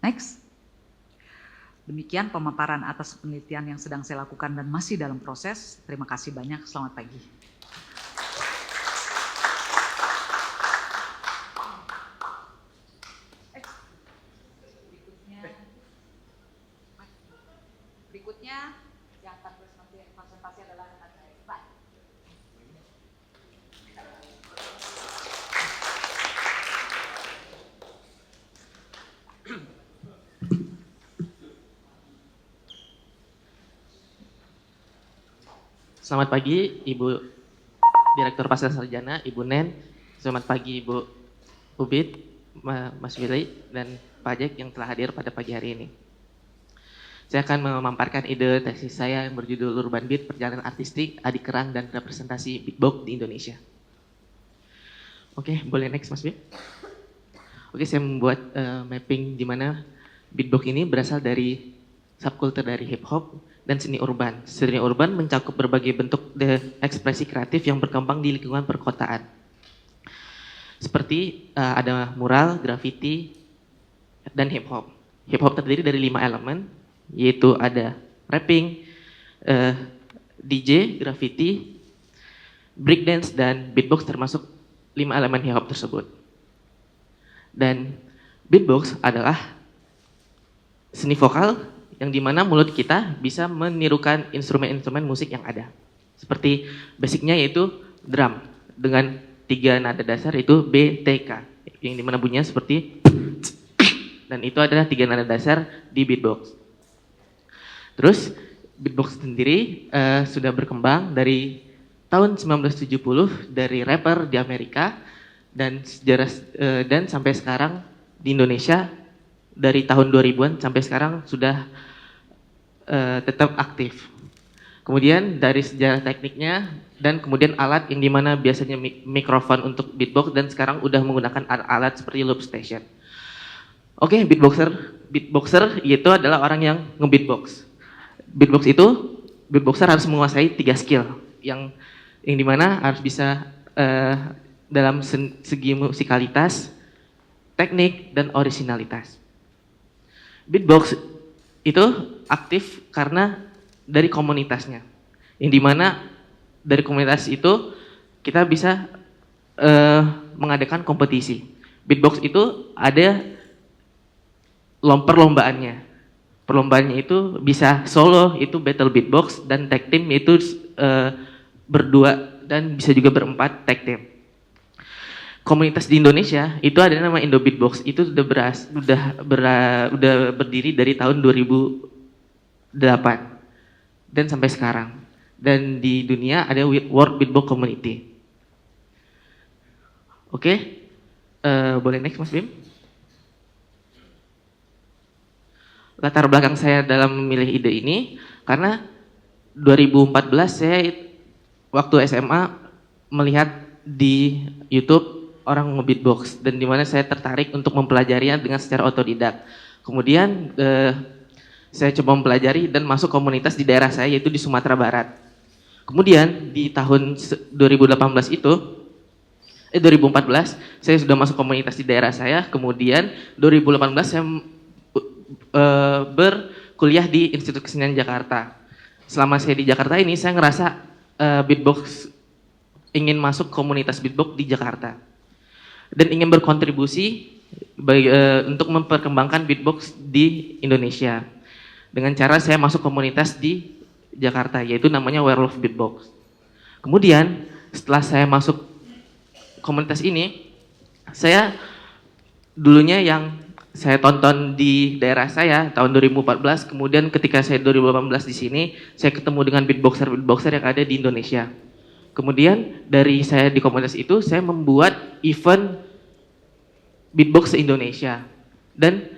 Next. Demikian pemaparan atas penelitian yang sedang saya lakukan dan masih dalam proses. Terima kasih banyak. Selamat pagi. Berikutnya yang akan presentasi adalah slide. Selamat pagi Ibu Direktur Pasca Sarjana, Ibu Nen. Selamat pagi Ibu Ubid, Mas Willy, dan Pak Jack yang telah hadir pada pagi hari ini. Saya akan memaparkan ide tesis saya yang berjudul Urban Beat, Perjalanan Artistik, Adik Kerang, dan Representasi Beatbox di Indonesia. Oke, boleh next Mas Bib? Oke, saya membuat mapping di mana beatbox ini berasal dari subkultur dari hip hop dan seni urban. Seni urban mencakup berbagai bentuk ekspresi kreatif yang berkembang di lingkungan perkotaan. Seperti ada mural, graffiti, dan hip hop. Hip hop terdiri dari 5 elemen, yaitu ada rapping, DJ, graffiti, breakdance, dan beatbox termasuk 5 elemen hip hop tersebut. Dan beatbox adalah seni vokal yang dimana mulut kita bisa menirukan instrumen-instrumen musik yang ada. Seperti basicnya yaitu drum dengan 3 nada dasar yaitu B, T, K. Yang dimana bunyinya seperti dan itu adalah 3 nada dasar di beatbox. Terus beatbox sendiri sudah berkembang dari tahun 1970 dari rapper di Amerika dan sejarah dan sampai sekarang di Indonesia dari tahun 2000-an sampai sekarang sudah tetap aktif. Kemudian dari sejarah tekniknya dan kemudian alat yang dimana biasanya mikrofon untuk beatbox dan sekarang udah menggunakan alat seperti loop station. Oke, beatboxer itu adalah orang yang nge-beatbox. Beatboxer harus menguasai 3 skill yang dimana harus bisa dalam segi musikalitas, teknik, dan orisinalitas. Beatbox itu aktif karena dari komunitasnya, yang dimana dari komunitas itu kita bisa mengadakan kompetisi. Beatbox itu ada perlombaannya. Perlombaannya itu bisa solo, itu battle beatbox, dan tag team itu berdua dan bisa juga berempat tag team. Komunitas di Indonesia itu ada nama Indo Beatbox, itu udah berdiri dari tahun 2008 dan sampai sekarang. Dan di dunia ada World Beatbox Community. Oke, boleh next Mas Bim? Latar belakang saya dalam memilih ide ini karena 2014 saya waktu SMA melihat di YouTube orang nge-beatbox dan dimana saya tertarik untuk mempelajarinya dengan secara otodidak. Kemudian saya coba mempelajari dan masuk komunitas di daerah saya yaitu di Sumatera Barat. Kemudian di tahun 2014 saya sudah masuk komunitas di daerah saya. Kemudian 2018 saya berkuliah di Institut Kesenian Jakarta. Selama saya di Jakarta ini saya ngerasa beatbox ingin masuk komunitas beatbox di Jakarta dan ingin berkontribusi untuk memperkembangkan beatbox di Indonesia dengan cara saya masuk komunitas di Jakarta yaitu namanya Werewolf Beatbox. Kemudian setelah saya masuk komunitas ini, saya dulunya yang saya tonton di daerah saya tahun 2014, kemudian ketika saya 2018 di sini, saya ketemu dengan beatboxer yang ada di Indonesia. Kemudian dari saya di komunitas itu, saya membuat event beatbox se-Indonesia. Dan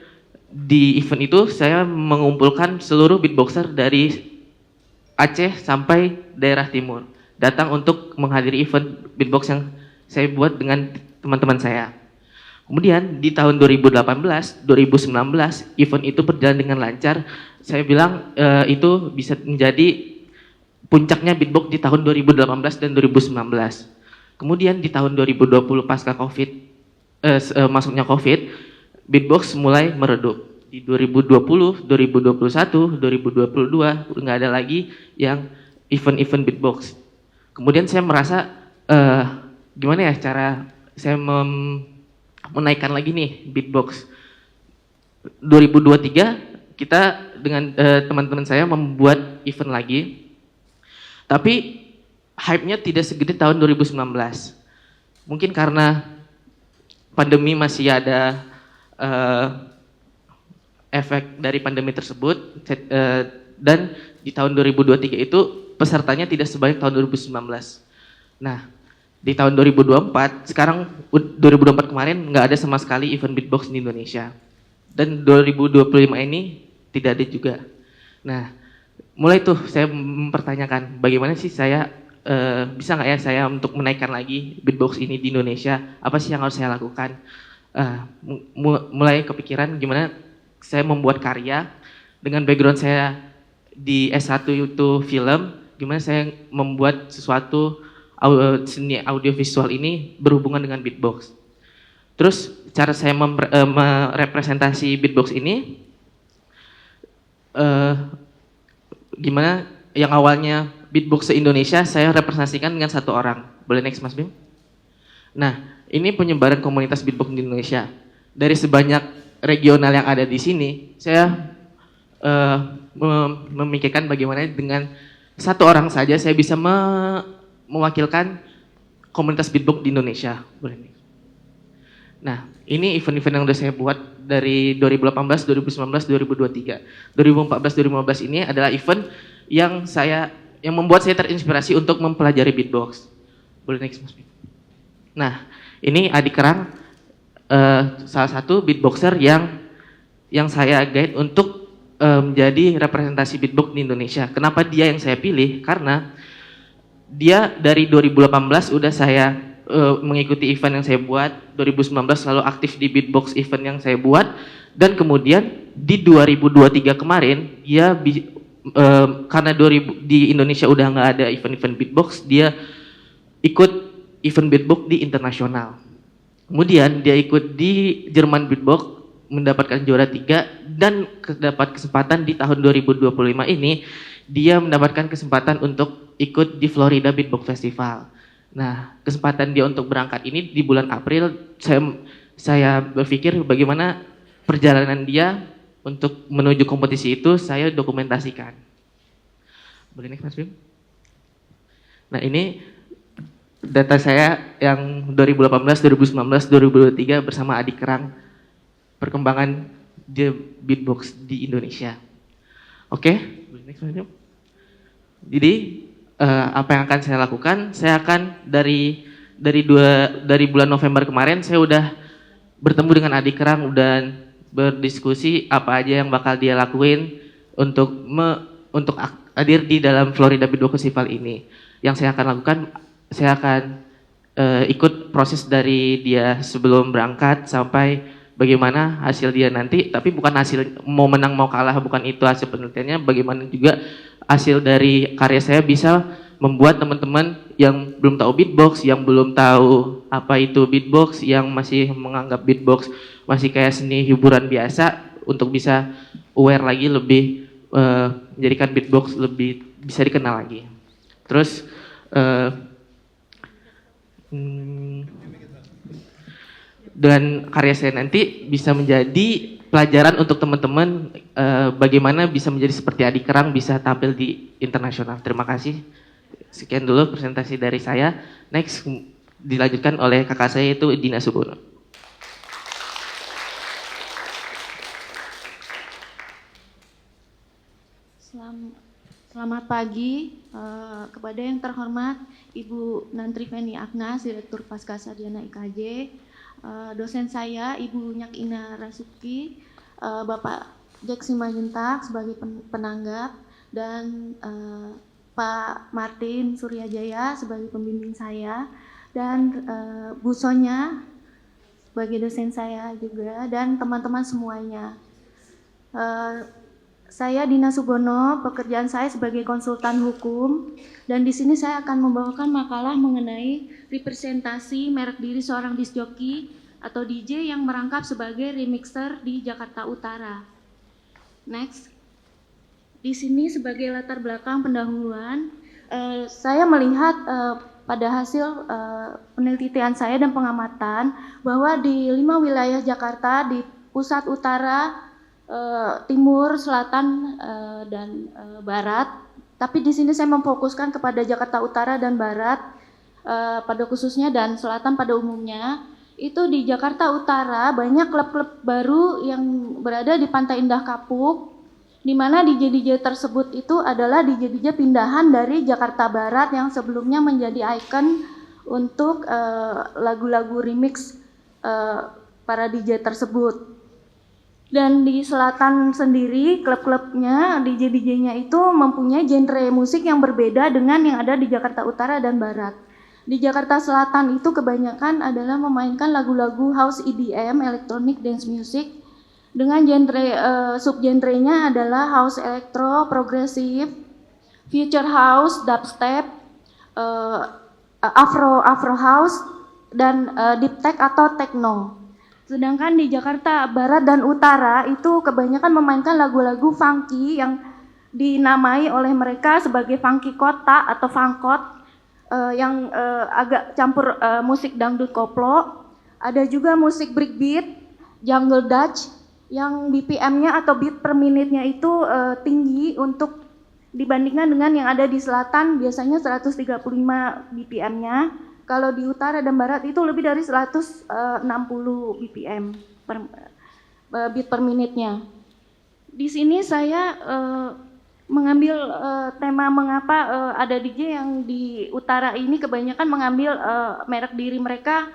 di event itu saya mengumpulkan seluruh beatboxer dari Aceh sampai daerah timur, datang untuk menghadiri event beatbox yang saya buat dengan teman-teman saya. Kemudian di tahun 2018, 2019, event itu berjalan dengan lancar. Saya bilang itu bisa menjadi puncaknya beatbox di tahun 2018 dan 2019. Kemudian di tahun 2020 pasca COVID, masuknya COVID, beatbox mulai meredup. Di 2020, 2021, 2022 nggak ada lagi yang event-event beatbox. Kemudian saya merasa gimana ya cara saya menaikkan lagi nih beatbox. 2023 kita dengan teman-teman saya membuat event lagi, tapi hype-nya tidak segede tahun 2019. Mungkin karena pandemi masih ada efek dari pandemi tersebut, dan di tahun 2023 itu pesertanya tidak sebanyak tahun 2019. Nah, di tahun 2024, sekarang 2024 kemarin nggak ada sama sekali event beatbox di Indonesia. Dan 2025 ini tidak ada juga. Nah, mulai tuh saya mempertanyakan bagaimana sih saya bisa nggak ya saya untuk menaikkan lagi beatbox ini di Indonesia? Apa sih yang harus saya lakukan? Mulai kepikiran gimana saya membuat karya dengan background saya di S1 itu film, gimana saya membuat sesuatu seni audiovisual ini berhubungan dengan beatbox. Terus cara saya merepresentasi beatbox ini gimana yang awalnya beatbox se-Indonesia saya representasikan dengan satu orang. Boleh next Mas Bim? Nah, ini penyebaran komunitas beatbox di Indonesia. Dari sebanyak regional yang ada di sini, saya memikirkan bagaimana dengan satu orang saja saya bisa mewakilkan komunitas beatbox di Indonesia. Boleh nih. Nah, ini event-event yang udah saya buat dari 2018, 2019, 2023. 2014, 2015 ini adalah event yang membuat saya terinspirasi untuk mempelajari beatbox. Boleh next Mas. Nah, ini Adi Kerang, salah satu beatboxer yang saya guide untuk menjadi representasi beatbox di Indonesia. Kenapa dia yang saya pilih? Karena dia dari 2018 udah saya mengikuti event yang saya buat, 2019 selalu aktif di beatbox event yang saya buat, dan kemudian di 2023 kemarin dia karena di Indonesia udah nggak ada event-event beatbox, dia ikut event beatbox di internasional. Kemudian dia ikut di Jerman Beatbox, mendapatkan juara 3, dan dapat kesempatan di tahun 2025 ini dia mendapatkan kesempatan untuk ikut di Florida Beatbox Festival. Nah, kesempatan dia untuk berangkat ini di bulan April, saya berpikir bagaimana perjalanan dia untuk menuju kompetisi itu saya dokumentasikan. Boleh next Mas Bim? Nah, ini data saya yang 2018, 2019, 2023 bersama Adi Kerang, perkembangan di beatbox di Indonesia. Oke, boleh next Mas Bim? Jadi apa yang akan saya lakukan? Saya akan dari bulan November kemarin saya udah bertemu dengan Adi Kerang dan berdiskusi apa aja yang bakal dia lakuin untuk hadir di dalam Florida Beatbox Festival ini. Yang saya akan lakukan, saya akan ikut proses dari dia sebelum berangkat sampai bagaimana hasil dia nanti, tapi bukan hasil mau menang mau kalah, bukan itu hasil penelitiannya, bagaimana juga hasil dari karya saya bisa membuat teman-teman yang belum tahu beatbox, yang belum tahu apa itu beatbox, yang masih menganggap beatbox masih kayak seni hiburan biasa, untuk bisa aware lagi, lebih menjadikan beatbox lebih bisa dikenal lagi. Terus dengan karya saya nanti bisa menjadi pelajaran untuk teman-teman bagaimana bisa menjadi seperti Adi Kerang, bisa tampil di internasional. Terima kasih. Sekian dulu presentasi dari saya. Next dilanjutkan oleh kakak saya, itu Dina Subono. Selamat pagi kepada yang terhormat Ibu Nantri Feni Agnas, Direktur Pascasarjana IKJ, dosen saya Ibu Nyak Ina Rasuki, Bapak Jack Simanjuntak sebagai penanggap, dan Pak Martin Suryajaya sebagai pembimbing saya, dan Bu Sonya sebagai dosen saya juga, dan teman-teman semuanya. Saya Dina Subono, pekerjaan saya sebagai konsultan hukum, dan di sini saya akan membawakan makalah mengenai representasi merek diri seorang disc jockey atau DJ yang merangkap sebagai remixer di Jakarta Utara. Next. Di sini sebagai latar belakang pendahuluan, saya melihat pada hasil penelitian saya dan pengamatan bahwa di 5 wilayah Jakarta, di pusat, utara, timur, selatan, dan barat. Tapi di sini saya memfokuskan kepada Jakarta Utara dan Barat pada khususnya, dan selatan pada umumnya. Itu di Jakarta Utara banyak klub-klub baru yang berada di Pantai Indah Kapuk, di mana DJ-DJ tersebut itu adalah DJ-DJ pindahan dari Jakarta Barat yang sebelumnya menjadi ikon untuk lagu-lagu remix para DJ tersebut. Dan di selatan sendiri, klub-klubnya, DJ-DJ-nya itu mempunyai genre musik yang berbeda dengan yang ada di Jakarta Utara dan Barat. Di Jakarta Selatan itu kebanyakan adalah memainkan lagu-lagu house EDM, electronic dance music, dengan genre subgenrenya adalah house electro, progresif, future house, dubstep, afro house, dan deep tech atau techno. Sedangkan di Jakarta Barat dan Utara itu kebanyakan memainkan lagu-lagu funky yang dinamai oleh mereka sebagai funky kota atau funkot, yang agak campur musik dangdut koplo. Ada juga musik breakbeat, jungle dutch, yang BPM-nya atau beat per menitnya itu tinggi untuk dibandingkan dengan yang ada di selatan, biasanya 135 BPM-nya. Kalau di utara dan barat itu lebih dari 160 BPM beat per menitnya. Di sini saya mengambil tema mengapa ada DJ yang di utara ini kebanyakan mengambil merek diri mereka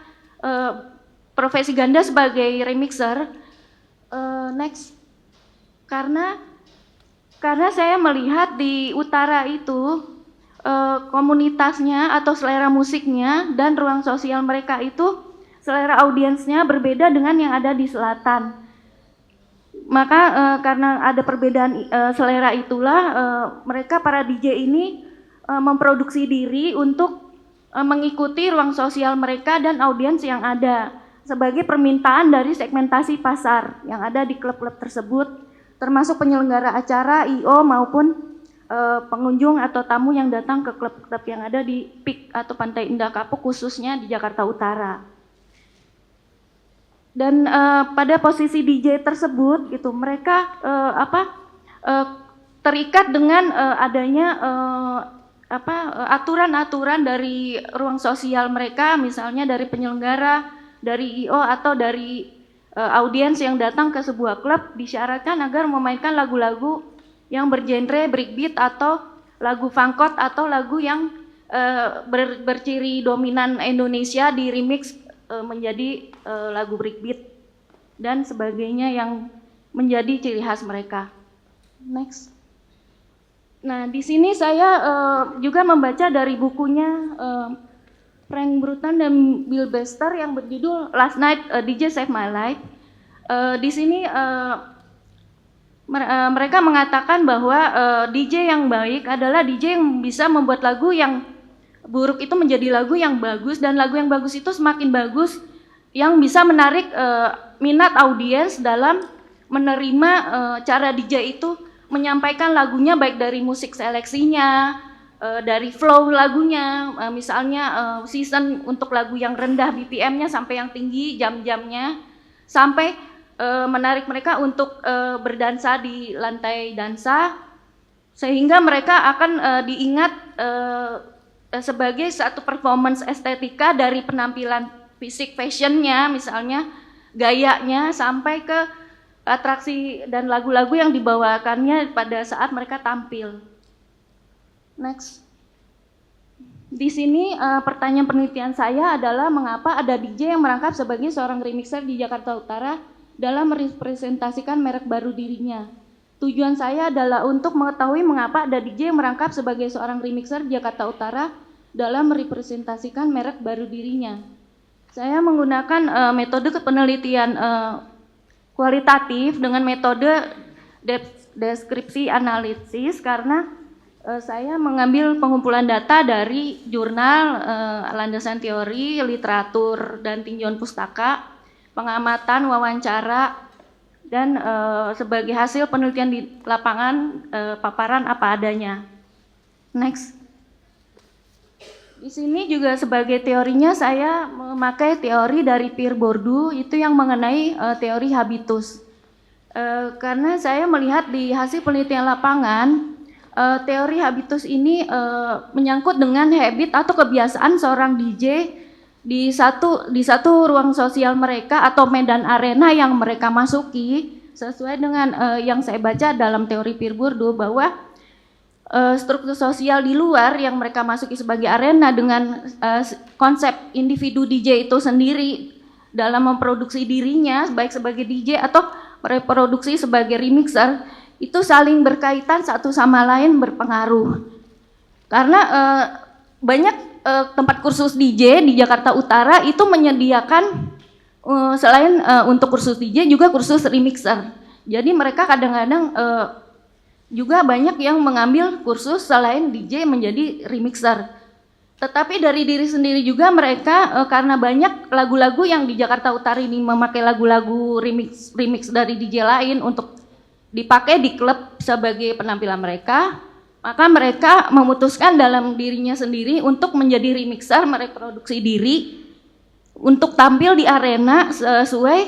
profesi ganda sebagai remixer. Next. Karena saya melihat di utara itu komunitasnya atau selera musiknya dan ruang sosial mereka itu, selera audiensnya berbeda dengan yang ada di selatan. Maka karena ada perbedaan selera itulah mereka para DJ ini memproduksi diri untuk mengikuti ruang sosial mereka dan audiens yang ada sebagai permintaan dari segmentasi pasar yang ada di klub-klub tersebut, termasuk penyelenggara acara, I.O. maupun pengunjung atau tamu yang datang ke klub-klub yang ada di PIK atau Pantai Indah Kapuk, khususnya di Jakarta Utara. Dan pada posisi DJ tersebut gitu, mereka terikat dengan adanya aturan-aturan dari ruang sosial mereka, misalnya dari penyelenggara, dari I.O. atau dari audiens yang datang ke sebuah klub disyaratkan agar memainkan lagu-lagu yang bergenre breakbeat atau lagu funkot atau lagu yang berciri dominan Indonesia di remix menjadi lagu breakbeat dan sebagainya yang menjadi ciri khas mereka. Next. Nah, di sini saya juga membaca dari bukunya Frank Bruton dan Bill Bester yang berjudul Last Night DJ Saved My Life. Di sini mereka mengatakan bahwa DJ yang baik adalah DJ yang bisa membuat lagu yang buruk itu menjadi lagu yang bagus, dan lagu yang bagus itu semakin bagus yang bisa menarik minat audiens dalam menerima cara DJ itu menyampaikan lagunya, baik dari musik seleksinya, dari flow lagunya, misalnya season untuk lagu yang rendah BPM-nya sampai yang tinggi jam-jamnya, sampai menarik mereka untuk berdansa di lantai dansa, sehingga mereka akan diingat sebagai satu performance estetika dari penampilan fisik, fashionnya, misalnya gayanya, sampai ke atraksi dan lagu-lagu yang dibawakannya pada saat mereka tampil. Next. Di sini pertanyaan penelitian saya adalah mengapa ada DJ yang merangkap sebagai seorang remixer di Jakarta Utara dalam merepresentasikan merek baru dirinya. Tujuan saya adalah untuk mengetahui mengapa ada DJ yang merangkap sebagai seorang remixer di Jakarta Utara dalam merepresentasikan merek baru dirinya. Saya menggunakan metode penelitian kualitatif dengan metode deskripsi analisis karena saya mengambil pengumpulan data dari jurnal, landasan teori, literatur, dan tinjauan pustaka, pengamatan, wawancara, dan sebagai hasil penelitian di lapangan, paparan apa adanya. Next. Di sini juga sebagai teorinya saya memakai teori dari Pierre Bourdieu, itu yang mengenai teori habitus. Karena saya melihat di hasil penelitian lapangan, teori habitus ini menyangkut dengan habit atau kebiasaan seorang DJ di satu ruang sosial mereka atau medan arena yang mereka masuki, sesuai dengan yang saya baca dalam teori Pierre Bourdieu bahwa struktur sosial di luar yang mereka masuki sebagai arena dengan konsep individu DJ itu sendiri dalam memproduksi dirinya baik sebagai DJ atau reproduksi sebagai remixer itu saling berkaitan satu sama lain berpengaruh. Karena banyak tempat kursus DJ di Jakarta Utara itu menyediakan selain untuk kursus DJ juga kursus remixer. Jadi mereka kadang-kadang juga banyak yang mengambil kursus selain DJ menjadi remixer. Tetapi dari diri sendiri juga mereka karena banyak lagu-lagu yang di Jakarta Utara ini memakai lagu-lagu remix dari DJ lain untuk dipakai di klub sebagai penampilan mereka, maka mereka memutuskan dalam dirinya sendiri untuk menjadi remixer, mereproduksi diri untuk tampil di arena sesuai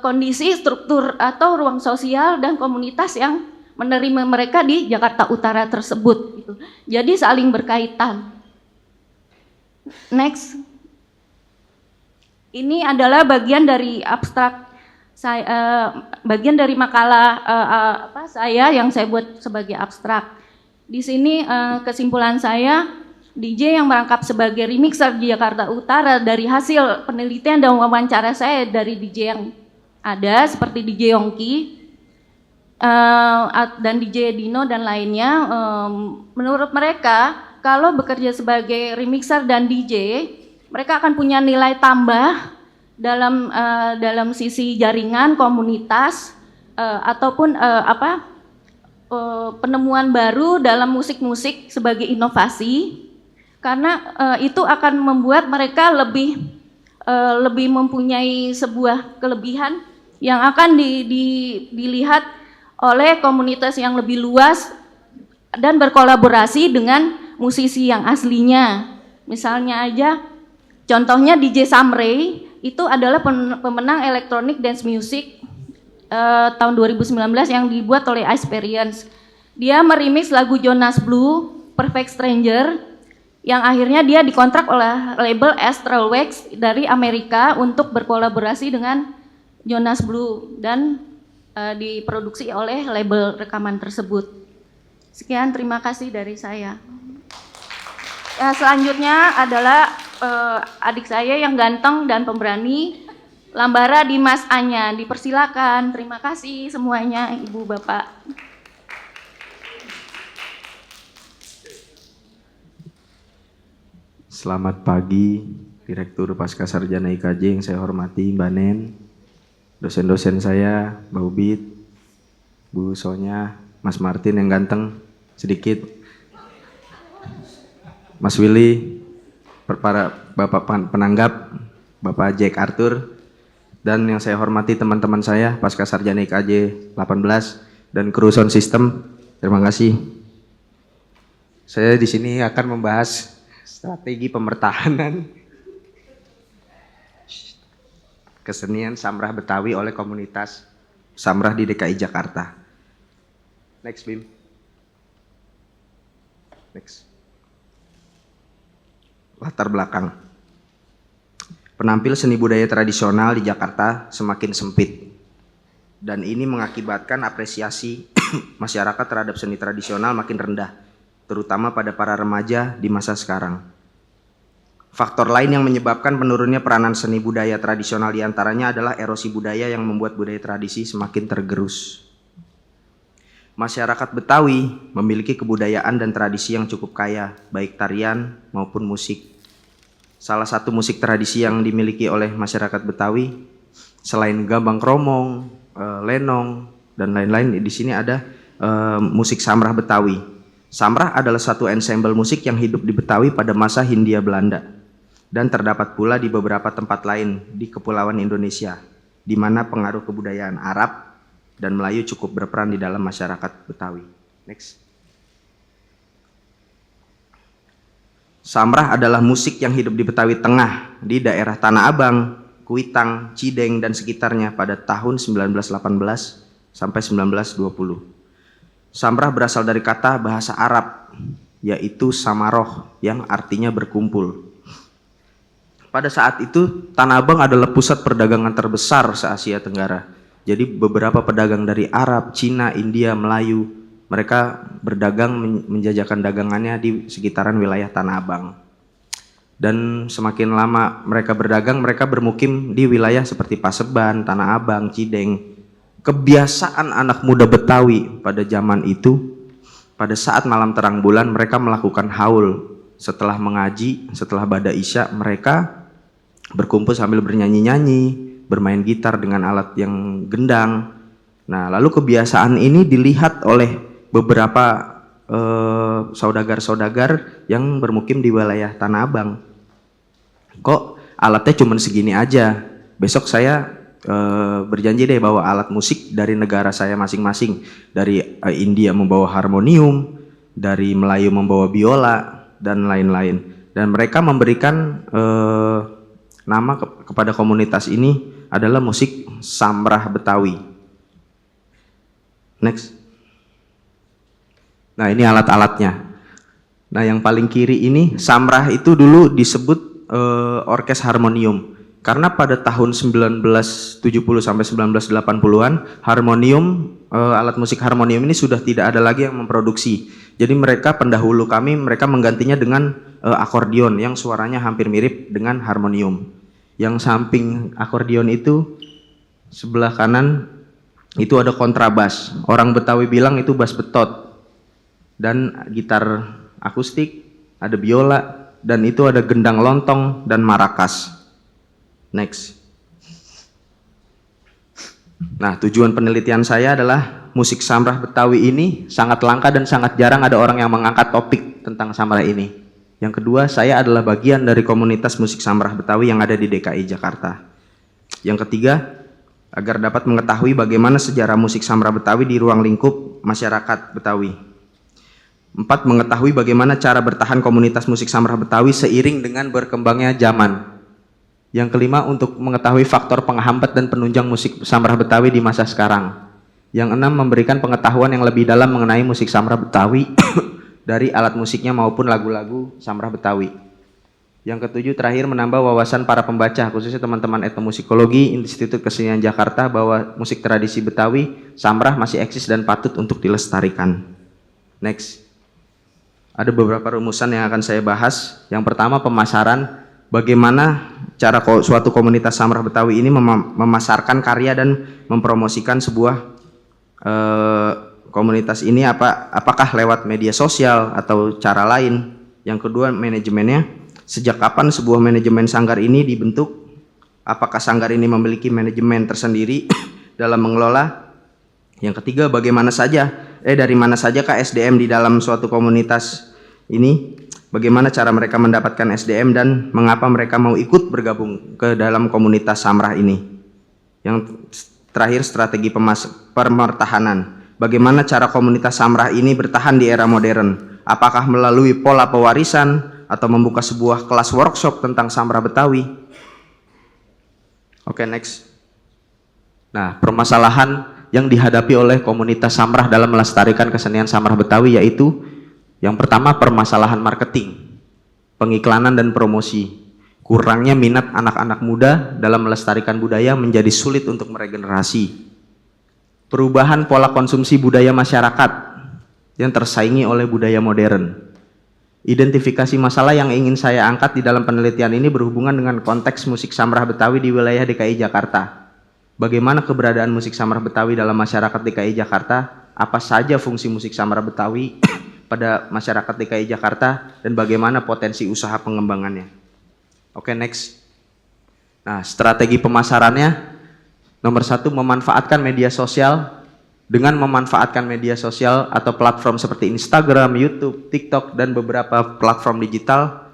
kondisi struktur atau ruang sosial dan komunitas yang menerima mereka di Jakarta Utara tersebut gitu. Jadi saling berkaitan. Next. Ini adalah bagian dari abstrak saya, bagian dari makalah saya yang saya buat sebagai abstrak. Di sini kesimpulan saya, DJ yang merangkap sebagai remixer di Jakarta Utara dari hasil penelitian dan wawancara saya dari DJ yang ada seperti DJ Yongki dan DJ Dino dan lainnya, menurut mereka kalau bekerja sebagai remixer dan DJ, mereka akan punya nilai tambah dalam sisi jaringan komunitas ataupun penemuan baru dalam musik-musik sebagai inovasi, karena itu akan membuat mereka lebih mempunyai sebuah kelebihan yang akan dilihat oleh komunitas yang lebih luas dan berkolaborasi dengan musisi yang aslinya. Misalnya aja, contohnya DJ Samray itu adalah pemenang Electronic Dance Music tahun 2019 yang dibuat oleh Experience. Dia meremix lagu Jonas Blue, Perfect Stranger, yang akhirnya dia dikontrak oleh label Astral Wax dari Amerika untuk berkolaborasi dengan Jonas Blue dan diproduksi oleh label rekaman tersebut. Sekian, terima kasih dari saya. Ya, selanjutnya adalah adik saya yang ganteng dan pemberani, Lambara Dimas Anya. Dipersilakan. Terima kasih semuanya, Ibu Bapak. Selamat pagi, Direktur Pascasarjana IKJ yang saya hormati, Mbak Nen, dosen-dosen saya, Mbak Ubit, Bu Sonya, Mas Martin yang ganteng sedikit, Mas Willy, para Bapak penanggap, Bapak Jack Arthur, dan yang saya hormati teman-teman saya Pascasarjana IKJ 18 dan kru sound system. Terima kasih. Saya di sini akan membahas strategi pemertahanan kesenian Samrah Betawi oleh komunitas Samrah di DKI Jakarta. Next, Bim. Next. Latar belakang. Penampil seni budaya tradisional di Jakarta semakin sempit dan ini mengakibatkan apresiasi masyarakat terhadap seni tradisional makin rendah, terutama pada para remaja di masa sekarang. Faktor lain yang menyebabkan penurunnya peranan seni budaya tradisional diantaranya adalah erosi budaya yang membuat budaya tradisi semakin tergerus. Masyarakat Betawi memiliki kebudayaan dan tradisi yang cukup kaya, baik tarian maupun musik. Salah satu musik tradisi yang dimiliki oleh masyarakat Betawi, selain gambang kromong, lenong, dan lain-lain, di sini ada musik samrah Betawi. Samrah adalah satu ensemble musik yang hidup di Betawi pada masa Hindia Belanda, dan terdapat pula di beberapa tempat lain di Kepulauan Indonesia, di mana pengaruh kebudayaan Arab dan Melayu cukup berperan di dalam masyarakat Betawi. Next. Samrah adalah musik yang hidup di Betawi Tengah, di daerah Tanah Abang, Kuitang, Cideng, dan sekitarnya pada tahun 1918 sampai 1920. Samrah berasal dari kata bahasa Arab, yaitu samaroh, yang artinya berkumpul. Pada saat itu, Tanah Abang adalah pusat perdagangan terbesar se-Asia Tenggara. Jadi beberapa pedagang dari Arab, Cina, India, Melayu, mereka berdagang menjajakan dagangannya di sekitaran wilayah Tanah Abang. Dan semakin lama mereka berdagang, mereka bermukim di wilayah seperti Paseban, Tanah Abang, Cideng. Kebiasaan anak muda Betawi pada zaman itu, pada saat malam terang bulan mereka melakukan haul. Setelah mengaji, setelah bada isya, mereka berkumpul sambil bernyanyi-nyanyi, bermain gitar dengan alat yang gendang. Nah, lalu kebiasaan ini dilihat oleh beberapa saudagar-saudagar yang bermukim di wilayah Tanah Abang. Kok alatnya cuma segini aja? Besok saya berjanji deh bawa alat musik dari negara saya masing-masing. Dari India membawa harmonium, dari Melayu membawa biola, dan lain-lain. Dan mereka memberikan nama kepada komunitas ini adalah musik samrah Betawi. Next. Nah, ini alat-alatnya. Nah, yang paling kiri ini, samrah itu dulu disebut orkes harmonium. Karena pada tahun 1970 sampai 1980-an, harmonium, alat musik harmonium ini sudah tidak ada lagi yang memproduksi. Jadi mereka, pendahulu kami, mereka menggantinya dengan akordeon yang suaranya hampir mirip dengan harmonium. Yang samping akordeon itu, sebelah kanan itu ada kontrabas. Orang Betawi bilang itu bas betot. Dan gitar akustik, ada biola, dan itu ada gendang lontong dan marakas. Next. Nah, tujuan penelitian saya adalah musik samrah Betawi ini sangat langka dan sangat jarang ada orang yang mengangkat topik tentang samrah ini. Yang kedua, saya adalah bagian dari komunitas musik samrah Betawi yang ada di DKI Jakarta. Yang ketiga, agar dapat mengetahui bagaimana sejarah musik samrah Betawi di ruang lingkup masyarakat Betawi. 4. Mengetahui bagaimana cara bertahan komunitas musik samrah Betawi seiring dengan berkembangnya zaman. Yang kelima, untuk mengetahui faktor penghambat dan penunjang musik samrah Betawi di masa sekarang. Yang 6, memberikan pengetahuan yang lebih dalam mengenai musik samrah Betawi dari alat musiknya maupun lagu-lagu samrah Betawi. Yang ketujuh, terakhir, menambah wawasan para pembaca, khususnya teman-teman etnomusikologi Institut Kesenian Jakarta, bahwa musik tradisi Betawi samrah masih eksis dan patut untuk dilestarikan. Next. Ada beberapa rumusan yang akan saya bahas. Yang pertama, pemasaran. Bagaimana cara suatu komunitas samrah Betawi ini memasarkan karya dan mempromosikan sebuah komunitas ini, apakah lewat media sosial atau cara lain. Yang kedua, manajemennya. Sejak kapan sebuah manajemen sanggar ini dibentuk? Apakah sanggar ini memiliki manajemen tersendiri dalam mengelola? Yang ketiga, dari mana saja SDM di dalam suatu komunitas ini? Bagaimana cara mereka mendapatkan SDM dan mengapa mereka mau ikut bergabung ke dalam komunitas samrah ini? Yang terakhir, strategi pemertahanan. Bagaimana cara komunitas samrah ini bertahan di era modern? Apakah melalui pola pewarisan atau membuka sebuah kelas workshop tentang samrah Betawi? Oke, next. Nah, permasalahan yang dihadapi oleh komunitas samrah dalam melestarikan kesenian samrah Betawi yaitu yang pertama, permasalahan marketing, pengiklanan dan promosi. Kurangnya minat anak-anak muda dalam melestarikan budaya menjadi sulit untuk meregenerasi. perubahan pola konsumsi budaya masyarakat yang tersaingi oleh budaya modern. Identifikasi masalah yang ingin saya angkat di dalam penelitian ini berhubungan dengan konteks musik samrah Betawi di wilayah DKI Jakarta. Bagaimana keberadaan musik samrah Betawi dalam masyarakat DKI Jakarta? Apa saja fungsi musik samrah Betawi pada masyarakat DKI Jakarta dan bagaimana potensi usaha pengembangannya? Oke, next. Nah, strategi pemasarannya nomor 1, memanfaatkan media sosial. Dengan memanfaatkan media sosial atau platform seperti Instagram, YouTube, TikTok, dan beberapa platform digital,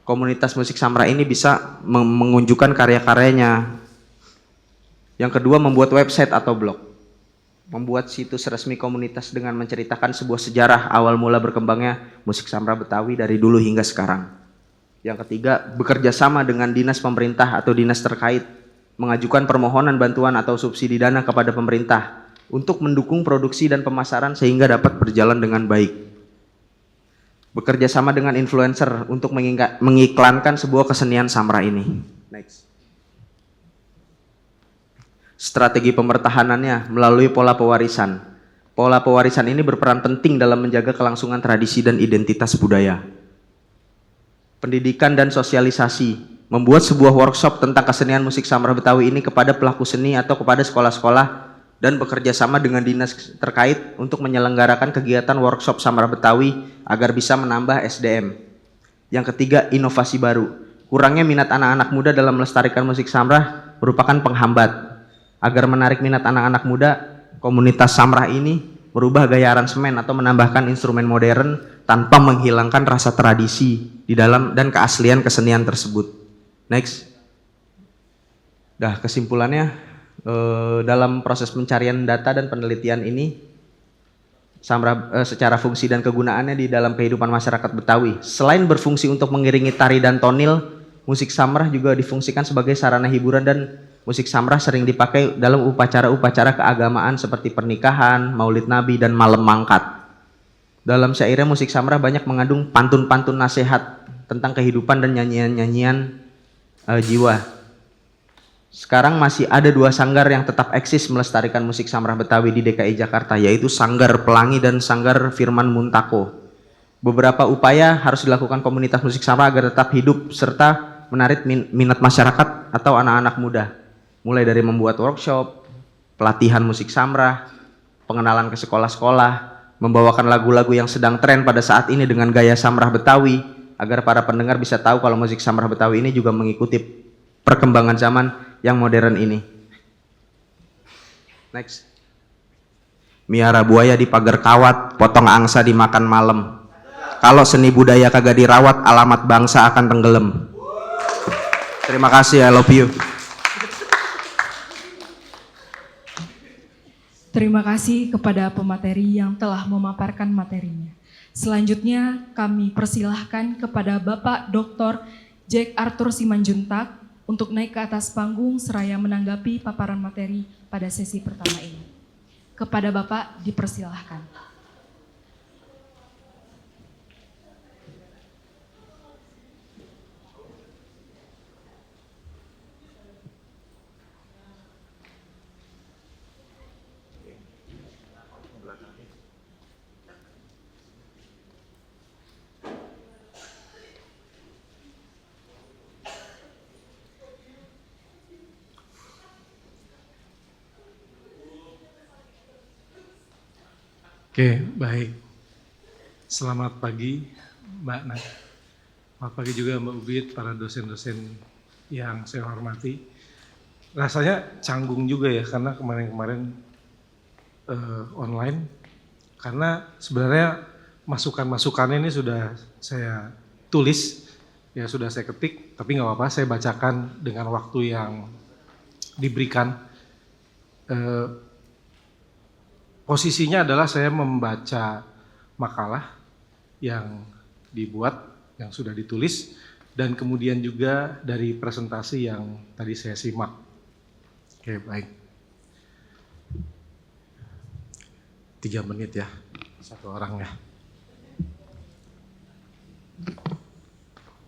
komunitas musik samrah ini bisa mengunjukkan karya-karyanya. Yang kedua, membuat website atau blog. Membuat situs resmi komunitas dengan menceritakan sebuah sejarah awal mula berkembangnya musik samrah Betawi dari dulu hingga sekarang. Yang ketiga, bekerja sama dengan dinas pemerintah atau dinas terkait, mengajukan permohonan bantuan atau subsidi dana kepada pemerintah untuk mendukung produksi dan pemasaran sehingga dapat berjalan dengan baik. Bekerja sama dengan influencer untuk mengiklankan sebuah kesenian samrah ini. Next. Strategi pemertahanannya melalui pola pewarisan. Pola pewarisan ini berperan penting dalam menjaga kelangsungan tradisi dan identitas budaya. Pendidikan dan sosialisasi. Membuat sebuah workshop tentang kesenian musik samrah Betawi ini kepada pelaku seni atau kepada sekolah-sekolah dan bekerja sama dengan dinas terkait untuk menyelenggarakan kegiatan workshop samrah Betawi agar bisa menambah SDM. Yang ketiga, inovasi baru. Kurangnya minat anak-anak muda dalam melestarikan musik samrah merupakan penghambat. Agar menarik minat anak-anak muda, komunitas samrah ini merubah gaya aransemen atau menambahkan instrumen modern tanpa menghilangkan rasa tradisi di dalam dan keaslian kesenian tersebut. Next. Dah, kesimpulannya, dalam proses pencarian data dan penelitian ini samrah secara fungsi dan kegunaannya di dalam kehidupan masyarakat Betawi, selain berfungsi untuk mengiringi tari dan tonil, musik samrah juga difungsikan sebagai sarana hiburan dan musik samrah sering dipakai dalam upacara-upacara keagamaan seperti pernikahan, Maulid Nabi, dan malam mangkat. Dalam syairnya musik samrah banyak mengandung pantun-pantun nasihat tentang kehidupan dan nyanyian-nyanyian jiwa. Sekarang masih ada 2 sanggar yang tetap eksis melestarikan musik samrah Betawi di DKI Jakarta, yaitu Sanggar Pelangi dan Sanggar Firman Muntako. Beberapa upaya harus dilakukan komunitas musik samrah agar tetap hidup serta menarik minat masyarakat atau anak-anak muda. Mulai dari membuat workshop, pelatihan musik samrah, pengenalan ke sekolah-sekolah, membawakan lagu-lagu yang sedang tren pada saat ini dengan gaya samrah Betawi, agar para pendengar bisa tahu kalau musik samrah Betawi ini juga mengikuti perkembangan zaman yang modern ini. Next. Miara buaya di pagar kawat, potong angsa dimakan malam. Kalau seni budaya kagak dirawat, alamat bangsa akan tenggelam. Terima kasih, I love you. Terima kasih kepada pemateri yang telah memaparkan materinya. Selanjutnya kami persilahkan kepada Bapak Dr. Jack Arthur Simanjuntak untuk naik ke atas panggung seraya menanggapi paparan materi pada sesi pertama ini. Kepada Bapak dipersilahkan. Oke, baik. Selamat pagi, Mbak Nat. Selamat pagi juga Mbak Ubid, para dosen-dosen yang saya hormati. Rasanya canggung juga ya, karena kemarin-kemarin online. Karena sebenarnya masukan-masukannya ini sudah saya tulis, ya sudah saya ketik, tapi nggak apa-apa, saya bacakan dengan waktu yang diberikan. Posisinya adalah saya membaca makalah yang dibuat, yang sudah ditulis, dan kemudian juga dari presentasi yang tadi saya simak. Oke, baik. 3 menit ya, 1 orang ya.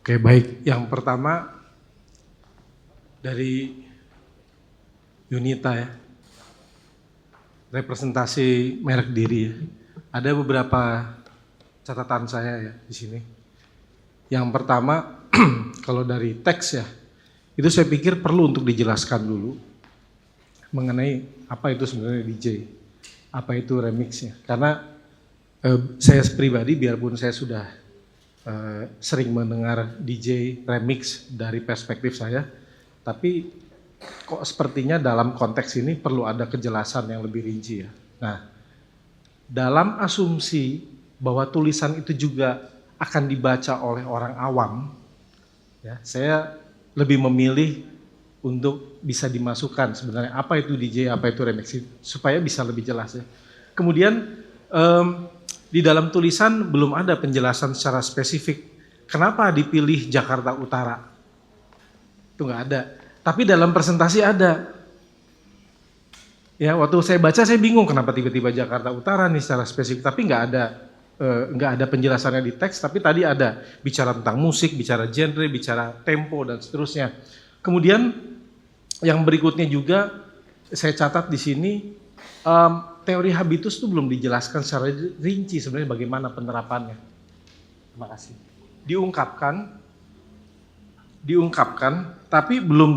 Oke, baik. Yang pertama dari Yunita ya. representasi merek diri. Ada beberapa catatan saya ya di sini. Yang pertama, kalau dari teks ya, itu saya pikir perlu untuk dijelaskan dulu mengenai apa itu sebenarnya DJ, apa itu remixnya. Karena saya pribadi, biarpun saya sudah sering mendengar DJ remix dari perspektif saya, tapi kok sepertinya dalam konteks ini perlu ada kejelasan yang lebih rinci ya. Nah, dalam asumsi bahwa tulisan itu juga akan dibaca oleh orang awam, ya, saya lebih memilih untuk bisa dimasukkan sebenarnya apa itu DJ, apa itu remix, supaya bisa lebih jelas ya. Kemudian di dalam tulisan belum ada penjelasan secara spesifik kenapa dipilih Jakarta Utara, itu nggak ada. Tapi dalam presentasi ada. Ya, waktu saya baca saya bingung kenapa tiba-tiba Jakarta Utara nih secara spesifik, tapi nggak ada penjelasannya di teks, tapi tadi ada bicara tentang musik, bicara genre, bicara tempo dan seterusnya. Kemudian yang berikutnya juga saya catat di sini, teori habitus itu belum dijelaskan secara rinci sebenarnya bagaimana penerapannya. Terima kasih. Diungkapkan, tapi belum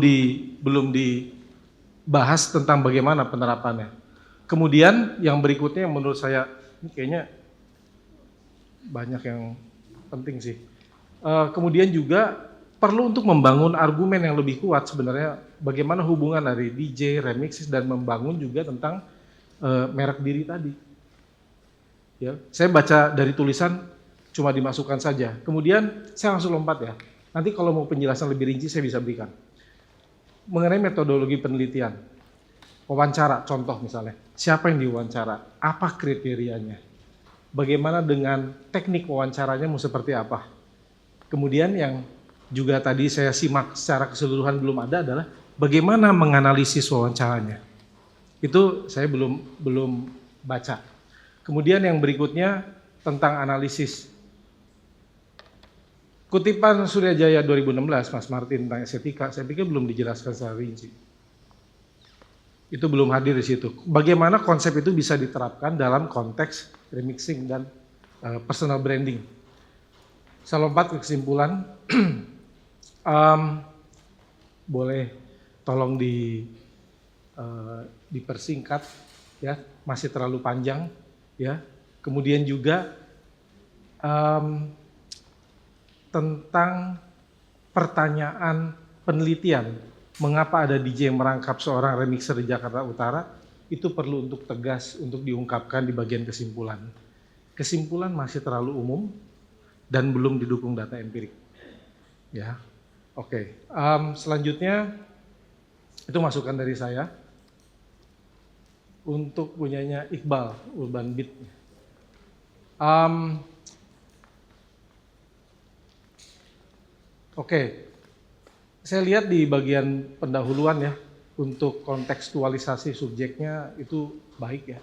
dibahas tentang bagaimana penerapannya. Kemudian yang berikutnya yang menurut saya ini kayaknya banyak yang penting sih. Kemudian juga perlu untuk membangun argumen yang lebih kuat sebenarnya bagaimana hubungan dari DJ, remixes, dan membangun juga tentang merek diri tadi. Ya, saya baca dari tulisan cuma dimasukkan saja. Kemudian saya langsung lompat ya. Nanti kalau mau penjelasan lebih rinci saya bisa berikan. Mengenai metodologi penelitian, wawancara contoh misalnya, siapa yang diwawancara, apa kriterianya, bagaimana dengan teknik wawancaranya mau seperti apa. Kemudian yang juga tadi saya simak secara keseluruhan belum ada adalah bagaimana menganalisis wawancaranya. Itu saya belum baca. Kemudian yang berikutnya tentang analisis. Kutipan Surya Jaya 2016, Mas Martin tentang estetika, saya pikir belum dijelaskan secara rinci. Itu belum hadir di situ. Bagaimana konsep itu bisa diterapkan dalam konteks remixing dan personal branding. Saya lompat ke kesimpulan. Boleh tolong dipersingkat, ya, masih terlalu panjang, ya. Kemudian juga tentang pertanyaan penelitian, mengapa ada DJ yang merangkap seorang remixer di Jakarta Utara, itu perlu untuk tegas untuk diungkapkan di bagian kesimpulan. Kesimpulan masih terlalu umum dan belum didukung data empirik. Ya, oke. Selanjutnya itu masukan dari saya untuk punyanya Iqbal Urban Beat. Oke, saya lihat di bagian pendahuluan ya, untuk kontekstualisasi subjeknya itu baik ya,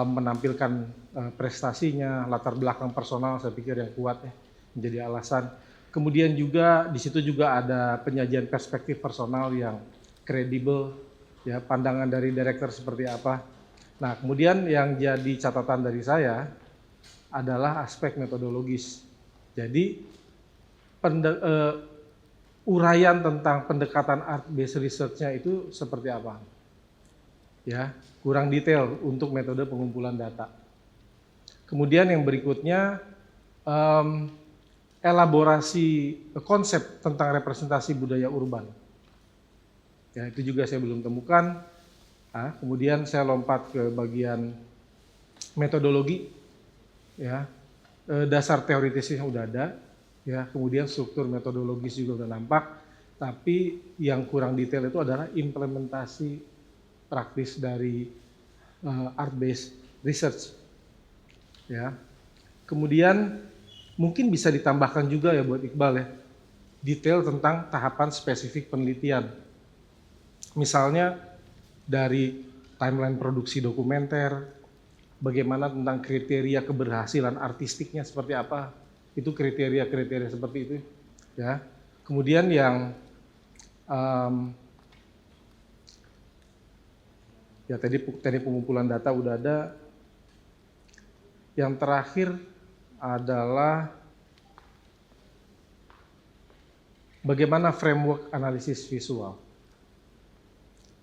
menampilkan prestasinya, latar belakang personal saya pikir yang kuat ya, menjadi alasan. Kemudian juga di situ juga ada penyajian perspektif personal yang kredibel, ya, pandangan dari direktur seperti apa. Nah, kemudian yang jadi catatan dari saya adalah aspek metodologis. Jadi uraian tentang pendekatan art-based research-nya itu seperti apa? Ya, kurang detail untuk metode pengumpulan data. Kemudian yang berikutnya, elaborasi konsep tentang representasi budaya urban. Ya, itu juga saya belum temukan. Kemudian saya lompat ke bagian metodologi. Ya, dasar teoritisnya udah ada. Ya, kemudian struktur metodologis juga udah nampak, tapi yang kurang detail itu adalah implementasi praktis dari art-based research. Ya, kemudian mungkin bisa ditambahkan juga ya buat Iqbal ya, detail tentang tahapan spesifik penelitian. Misalnya dari timeline produksi dokumenter, bagaimana tentang kriteria keberhasilan artistiknya seperti apa. Itu kriteria-kriteria seperti itu, ya. Kemudian yang Ya tadi teknik pengumpulan data udah ada. Yang terakhir adalah bagaimana framework analisis visual.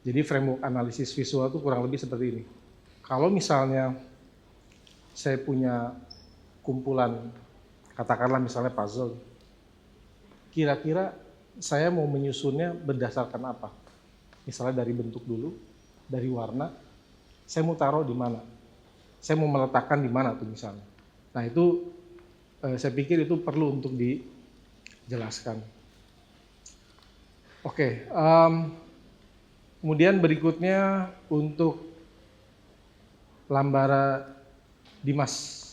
Jadi framework analisis visual itu kurang lebih seperti ini. Kalau misalnya saya punya kumpulan, katakanlah misalnya puzzle, kira-kira saya mau menyusunnya berdasarkan apa? Misalnya dari bentuk dulu, dari warna, saya mau taruh di mana? Saya mau meletakkan di mana tuh misalnya. Nah itu saya pikir itu perlu untuk dijelaskan. Oke, kemudian berikutnya untuk Lambara Dimas.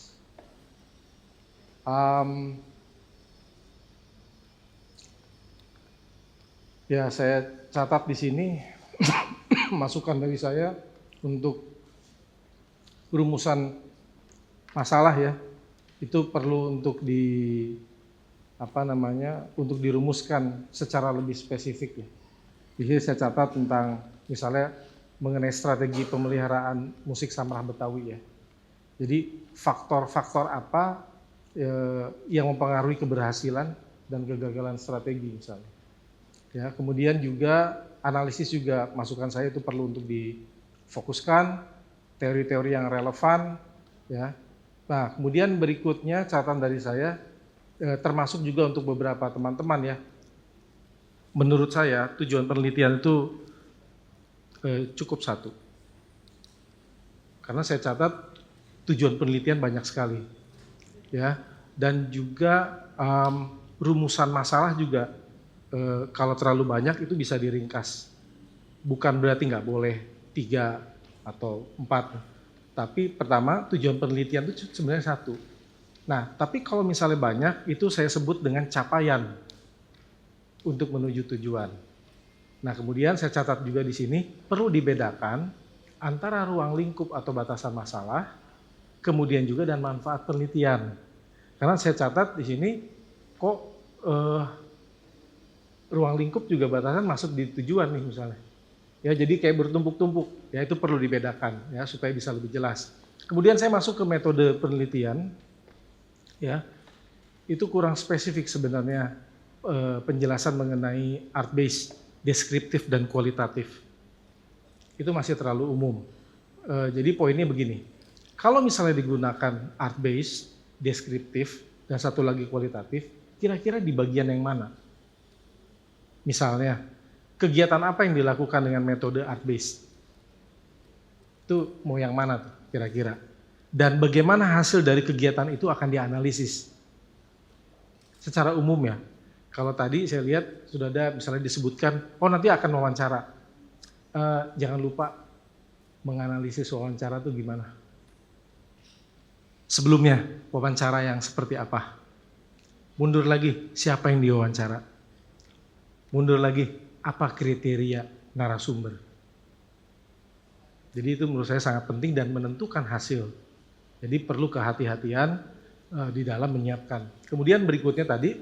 Ya saya catat di sini masukan dari saya untuk rumusan masalah ya, itu perlu untuk untuk dirumuskan secara lebih spesifik ya. Jadi saya catat tentang misalnya mengenai strategi pemeliharaan musik Samarah Betawi ya. Jadi faktor-faktor apa yang mempengaruhi keberhasilan dan kegagalan strategi misalnya. Ya, kemudian juga analisis juga masukan saya itu perlu untuk difokuskan, teori-teori yang relevan ya. Nah, kemudian berikutnya catatan dari saya termasuk juga untuk beberapa teman-teman ya. Menurut saya tujuan penelitian itu cukup satu. Karena saya catat tujuan penelitian banyak sekali. Ya, dan juga rumusan masalah juga kalau terlalu banyak itu bisa diringkas. Bukan berarti nggak boleh 3 atau 4. Tapi pertama tujuan penelitian itu sebenarnya 1. Nah, tapi kalau misalnya banyak itu saya sebut dengan capaian untuk menuju tujuan. Nah, kemudian saya catat juga di sini perlu dibedakan antara ruang lingkup atau batasan masalah, kemudian juga dan manfaat penelitian. Karena saya catat di sini kok ruang lingkup juga batasan masuk di tujuan nih misalnya. Ya, jadi kayak bertumpuk-tumpuk. Ya, itu perlu dibedakan ya supaya bisa lebih jelas. Kemudian saya masuk ke metode penelitian. Ya. Itu kurang spesifik sebenarnya penjelasan mengenai art based, deskriptif dan kualitatif. Itu masih terlalu umum. Jadi poinnya begini. Kalau misalnya digunakan art based, deskriptif dan satu lagi kualitatif, kira-kira di bagian yang mana? Misalnya, kegiatan apa yang dilakukan dengan metode art based? Itu mau yang mana tuh kira-kira? Dan bagaimana hasil dari kegiatan itu akan dianalisis? Secara umum ya. Kalau tadi saya lihat sudah ada misalnya disebutkan, oh nanti akan wawancara. Jangan lupa menganalisis wawancara itu gimana. Sebelumnya wawancara yang seperti apa? Mundur lagi, siapa yang diwawancara? Mundur lagi, apa kriteria narasumber? Jadi itu menurut saya sangat penting dan menentukan hasil. Jadi perlu kehati-hatian di dalam menyiapkan. Kemudian berikutnya tadi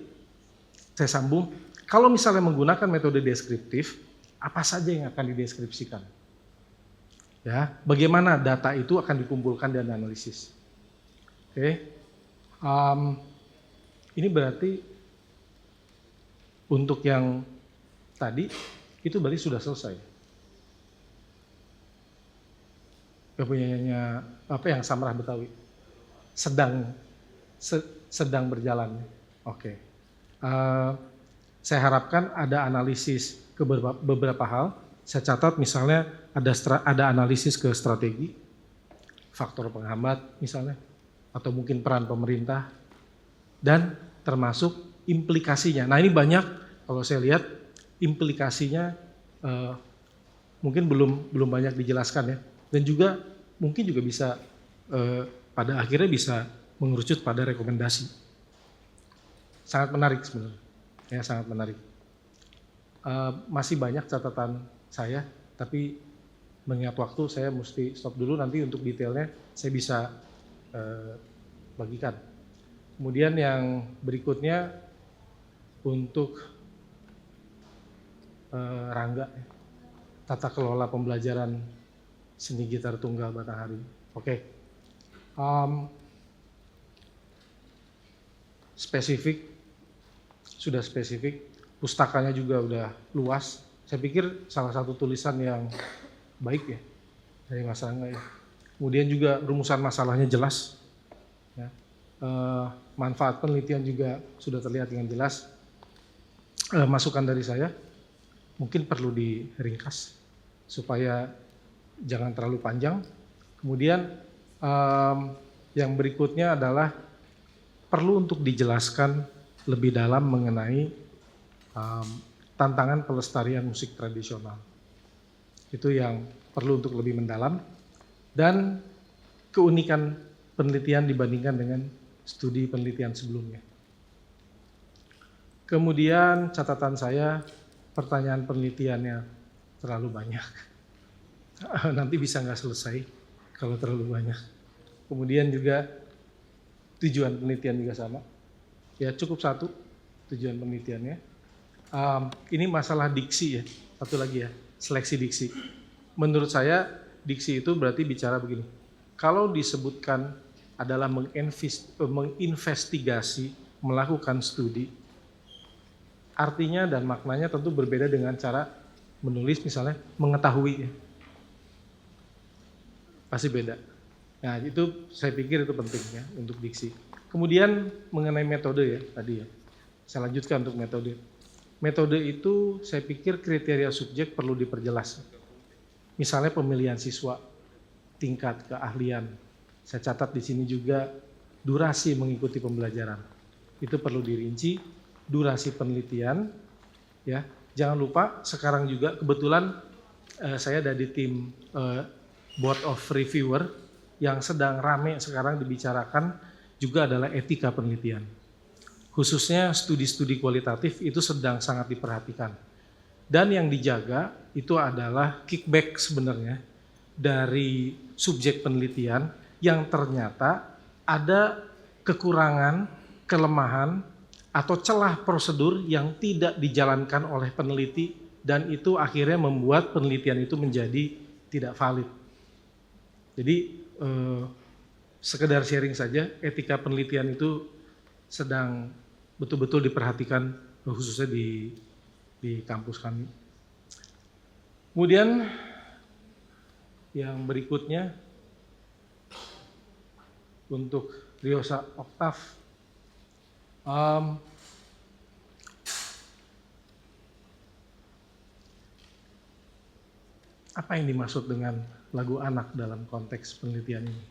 saya sambung, kalau misalnya menggunakan metode deskriptif, apa saja yang akan dideskripsikan? Ya, bagaimana data itu akan dikumpulkan dan analisis? Oke, ini berarti untuk yang tadi itu berarti sudah selesai. Kepunyanya apa yang Samarah Betawi sedang berjalan. Oke. Saya harapkan ada analisis ke beberapa hal. Saya catat misalnya ada analisis ke strategi, faktor penghambat misalnya, atau mungkin peran pemerintah, dan termasuk implikasinya. Nah ini banyak kalau saya lihat implikasinya mungkin belum banyak dijelaskan ya, dan juga mungkin juga bisa pada akhirnya bisa mengerucut pada rekomendasi. Sangat menarik sebenarnya, ya sangat menarik. Masih banyak catatan saya, tapi mengingat waktu saya mesti stop dulu, nanti untuk detailnya saya bisa bagikan. Kemudian yang berikutnya untuk Rangga, tata kelola pembelajaran seni gitar tunggal Batanghari. Oke. Spesifik, sudah spesifik, pustakanya juga udah luas. Saya pikir salah satu tulisan yang baik ya dari Mas Rangga ya. Kemudian juga rumusan masalahnya jelas. Ya. Manfaat penelitian juga sudah terlihat dengan jelas. Masukan dari saya mungkin perlu diringkas supaya jangan terlalu panjang. Kemudian yang berikutnya adalah perlu untuk dijelaskan lebih dalam mengenai tantangan pelestarian musik tradisional. Itu yang perlu untuk lebih mendalam dan keunikan penelitian dibandingkan dengan studi penelitian sebelumnya. Kemudian catatan saya, pertanyaan penelitiannya terlalu banyak. Nanti bisa nggak selesai kalau terlalu banyak. Kemudian juga tujuan penelitian juga sama. Ya cukup satu tujuan penelitiannya. Ini masalah diksi ya, satu lagi ya, seleksi diksi. Menurut saya diksi itu berarti bicara begini. Kalau disebutkan adalah menginvestigasi, melakukan studi, artinya dan maknanya tentu berbeda dengan cara menulis misalnya mengetahui. Pasti beda. Nah itu saya pikir itu penting ya untuk diksi. Kemudian mengenai metode ya tadi ya, saya lanjutkan untuk metode. Metode itu saya pikir kriteria subjek perlu diperjelas. Misalnya pemilihan siswa, tingkat keahlian. Saya catat di sini juga durasi mengikuti pembelajaran. Itu perlu dirinci, durasi penelitian. Ya, jangan lupa sekarang juga kebetulan saya ada di tim Board of Reviewer yang sedang rame sekarang dibicarakan juga adalah etika penelitian. Khususnya studi-studi kualitatif itu sedang sangat diperhatikan. Dan yang dijaga itu adalah kickback sebenarnya dari subjek penelitian yang ternyata ada kekurangan, kelemahan, atau celah prosedur yang tidak dijalankan oleh peneliti dan itu akhirnya membuat penelitian itu menjadi tidak valid. Jadi sekedar sharing saja, etika penelitian itu sedang betul-betul diperhatikan khususnya di kampus kami. Kemudian yang berikutnya untuk Riosa Oktav, apa yang dimaksud dengan lagu anak dalam konteks penelitian ini?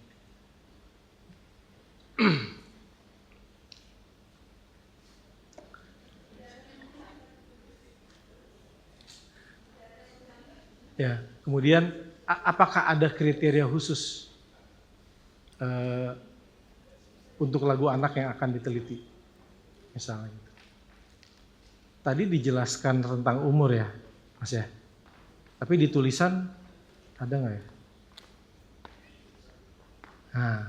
Ya, kemudian apakah ada kriteria khusus untuk lagu anak yang akan diteliti? Misalnya gitu. Tadi dijelaskan tentang umur ya, Mas ya. Tapi di tulisan ada nggak ya? Nah,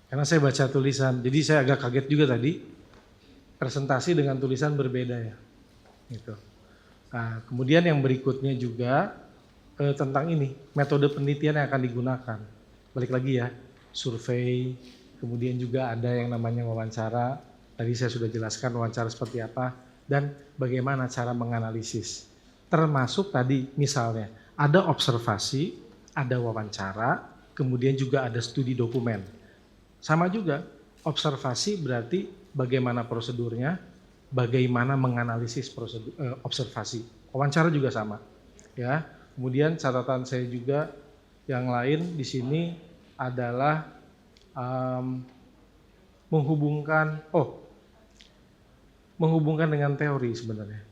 karena saya baca tulisan, jadi saya agak kaget juga tadi. Presentasi dengan tulisan berbeda ya. Gitu. Nah, kemudian yang berikutnya juga tentang ini, metode penelitian yang akan digunakan. Balik lagi ya, survei, kemudian juga ada yang namanya wawancara. Tadi saya sudah jelaskan wawancara seperti apa dan bagaimana cara menganalisis. Termasuk tadi misalnya ada observasi, ada wawancara, kemudian juga ada studi dokumen. Sama juga, observasi berarti bagaimana prosedurnya, bagaimana menganalisis prosedur, observasi. Wawancara juga sama. Ya. Kemudian catatan saya juga yang lain di sini adalah menghubungkan dengan teori sebenarnya.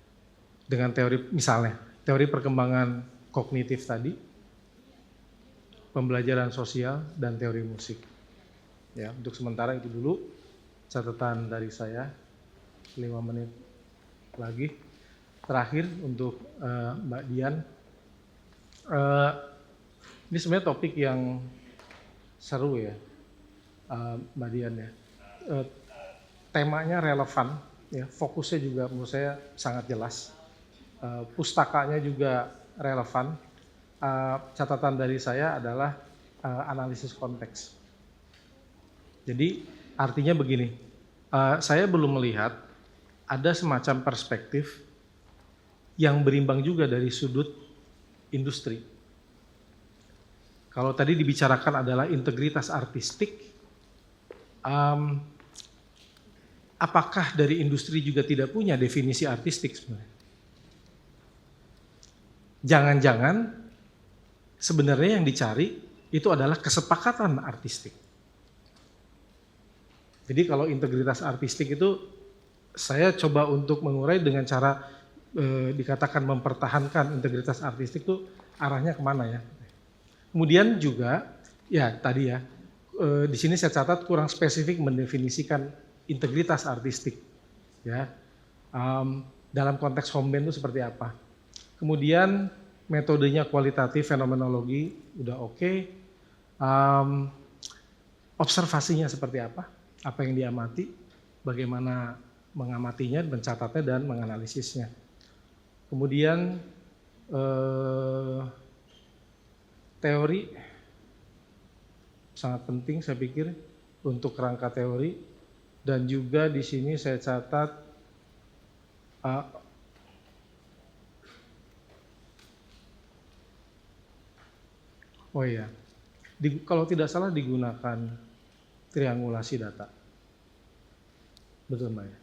Dengan teori misalnya, teori perkembangan kognitif tadi, pembelajaran sosial, dan teori musik. Ya, untuk sementara itu dulu catatan dari saya, 5 menit lagi. Terakhir untuk Mbak Dian, ini sebenarnya topik yang seru ya, Mbak Dian ya. Temanya relevan, ya, fokusnya juga menurut saya sangat jelas. Pustakanya juga relevan. catatan dari saya adalah analisis konteks. Jadi artinya begini, saya belum melihat ada semacam perspektif yang berimbang juga dari sudut industri. Kalau tadi dibicarakan adalah integritas artistik, apakah dari industri juga tidak punya definisi artistik sebenarnya? Jangan-jangan sebenarnya yang dicari itu adalah kesepakatan artistik. Jadi kalau integritas artistik itu saya coba untuk mengurai dengan cara dikatakan mempertahankan integritas artistik itu arahnya kemana ya. Kemudian juga ya tadi ya di sini saya catat kurang spesifik mendefinisikan integritas artistik ya dalam konteks home band itu seperti apa. Kemudian metodenya kualitatif, fenomenologi udah oke. Observasinya seperti apa yang diamati, bagaimana mengamatinya, mencatatnya dan menganalisisnya. Kemudian teori sangat penting saya pikir untuk kerangka teori, dan juga di sini saya catat oh iya, kalau tidak salah digunakan triangulasi data, betul Mbak ya?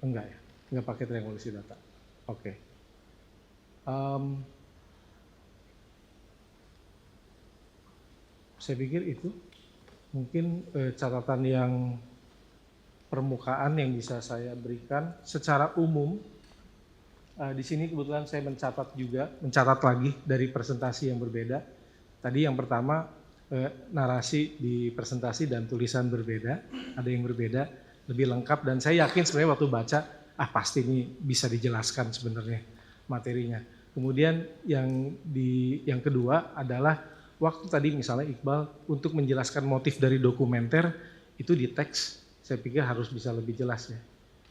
Enggak ya, enggak pakai triangulasi data. Oke. Saya pikir itu mungkin catatan yang permukaan yang bisa saya berikan secara umum. Di sini kebetulan saya mencatat lagi dari presentasi yang berbeda. Tadi yang pertama narasi di presentasi dan tulisan berbeda, ada yang berbeda, lebih lengkap, dan saya yakin sebenarnya waktu baca, pasti ini bisa dijelaskan sebenarnya materinya. Kemudian yang kedua adalah waktu tadi misalnya Iqbal untuk menjelaskan motif dari dokumenter itu di teks, saya pikir harus bisa lebih jelas ya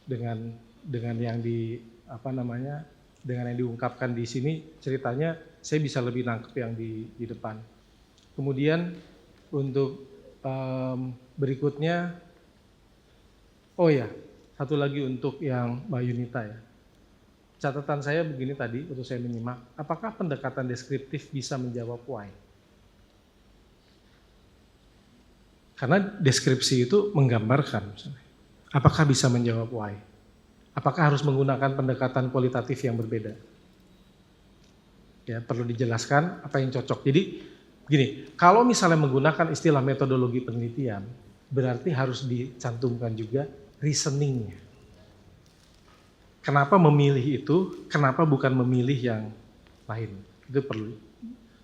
dengan yang dengan yang diungkapkan di sini ceritanya saya bisa lebih nangkep yang di depan. Kemudian untuk berikutnya, oh ya, satu lagi untuk yang Mbak Yunita ya. Catatan saya begini tadi untuk saya menyimak, apakah pendekatan deskriptif bisa menjawab why? Karena deskripsi itu menggambarkan, apakah bisa menjawab why? Apakah harus menggunakan pendekatan kualitatif yang berbeda? Ya, perlu dijelaskan apa yang cocok. Jadi gini, kalau misalnya menggunakan istilah metodologi penelitian, berarti harus dicantumkan juga reasoningnya. Kenapa memilih itu, kenapa bukan memilih yang lain, itu perlu.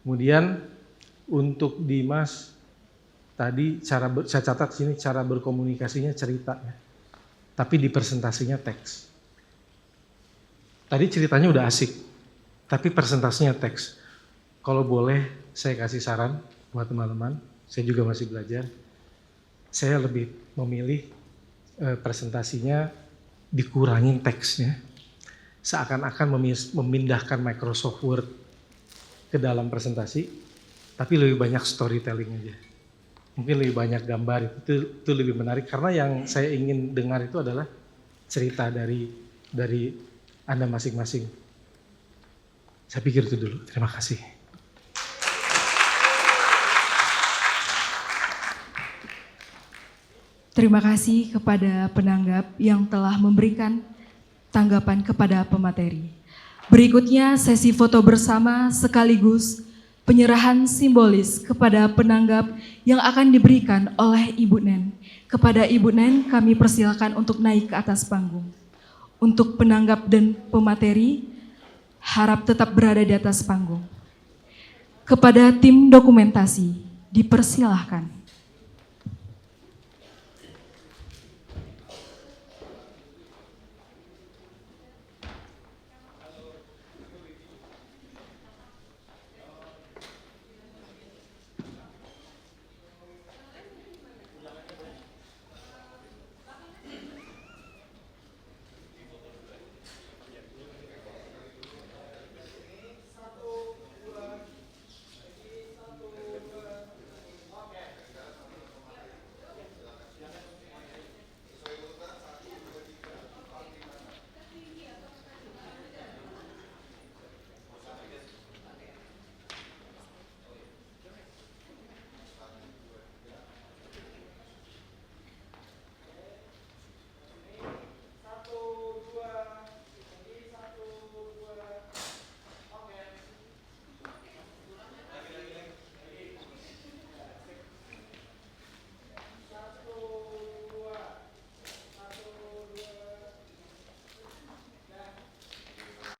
Kemudian untuk Dimas, tadi saya catat sini cara berkomunikasinya cerita ya. Tapi di presentasinya teks. Tadi ceritanya udah asik, tapi presentasinya teks. Kalau boleh saya kasih saran buat teman-teman, saya juga masih belajar. Saya lebih memilih presentasinya dikurangin teksnya. Seakan-akan memindahkan Microsoft Word ke dalam presentasi, tapi lebih banyak storytelling aja. Mungkin lebih banyak gambar, itu lebih menarik karena yang saya ingin dengar itu adalah cerita dari Anda masing-masing. Saya pikir itu dulu. Terima kasih. Terima kasih kepada penanggap yang telah memberikan tanggapan kepada pemateri. Berikutnya sesi foto bersama sekaligus penyerahan simbolis kepada penanggap yang akan diberikan oleh Ibu Nen. Kepada Ibu Nen kami persilakan untuk naik ke atas panggung. Untuk penanggap dan pemateri harap tetap berada di atas panggung. Kepada tim dokumentasi dipersilahkan.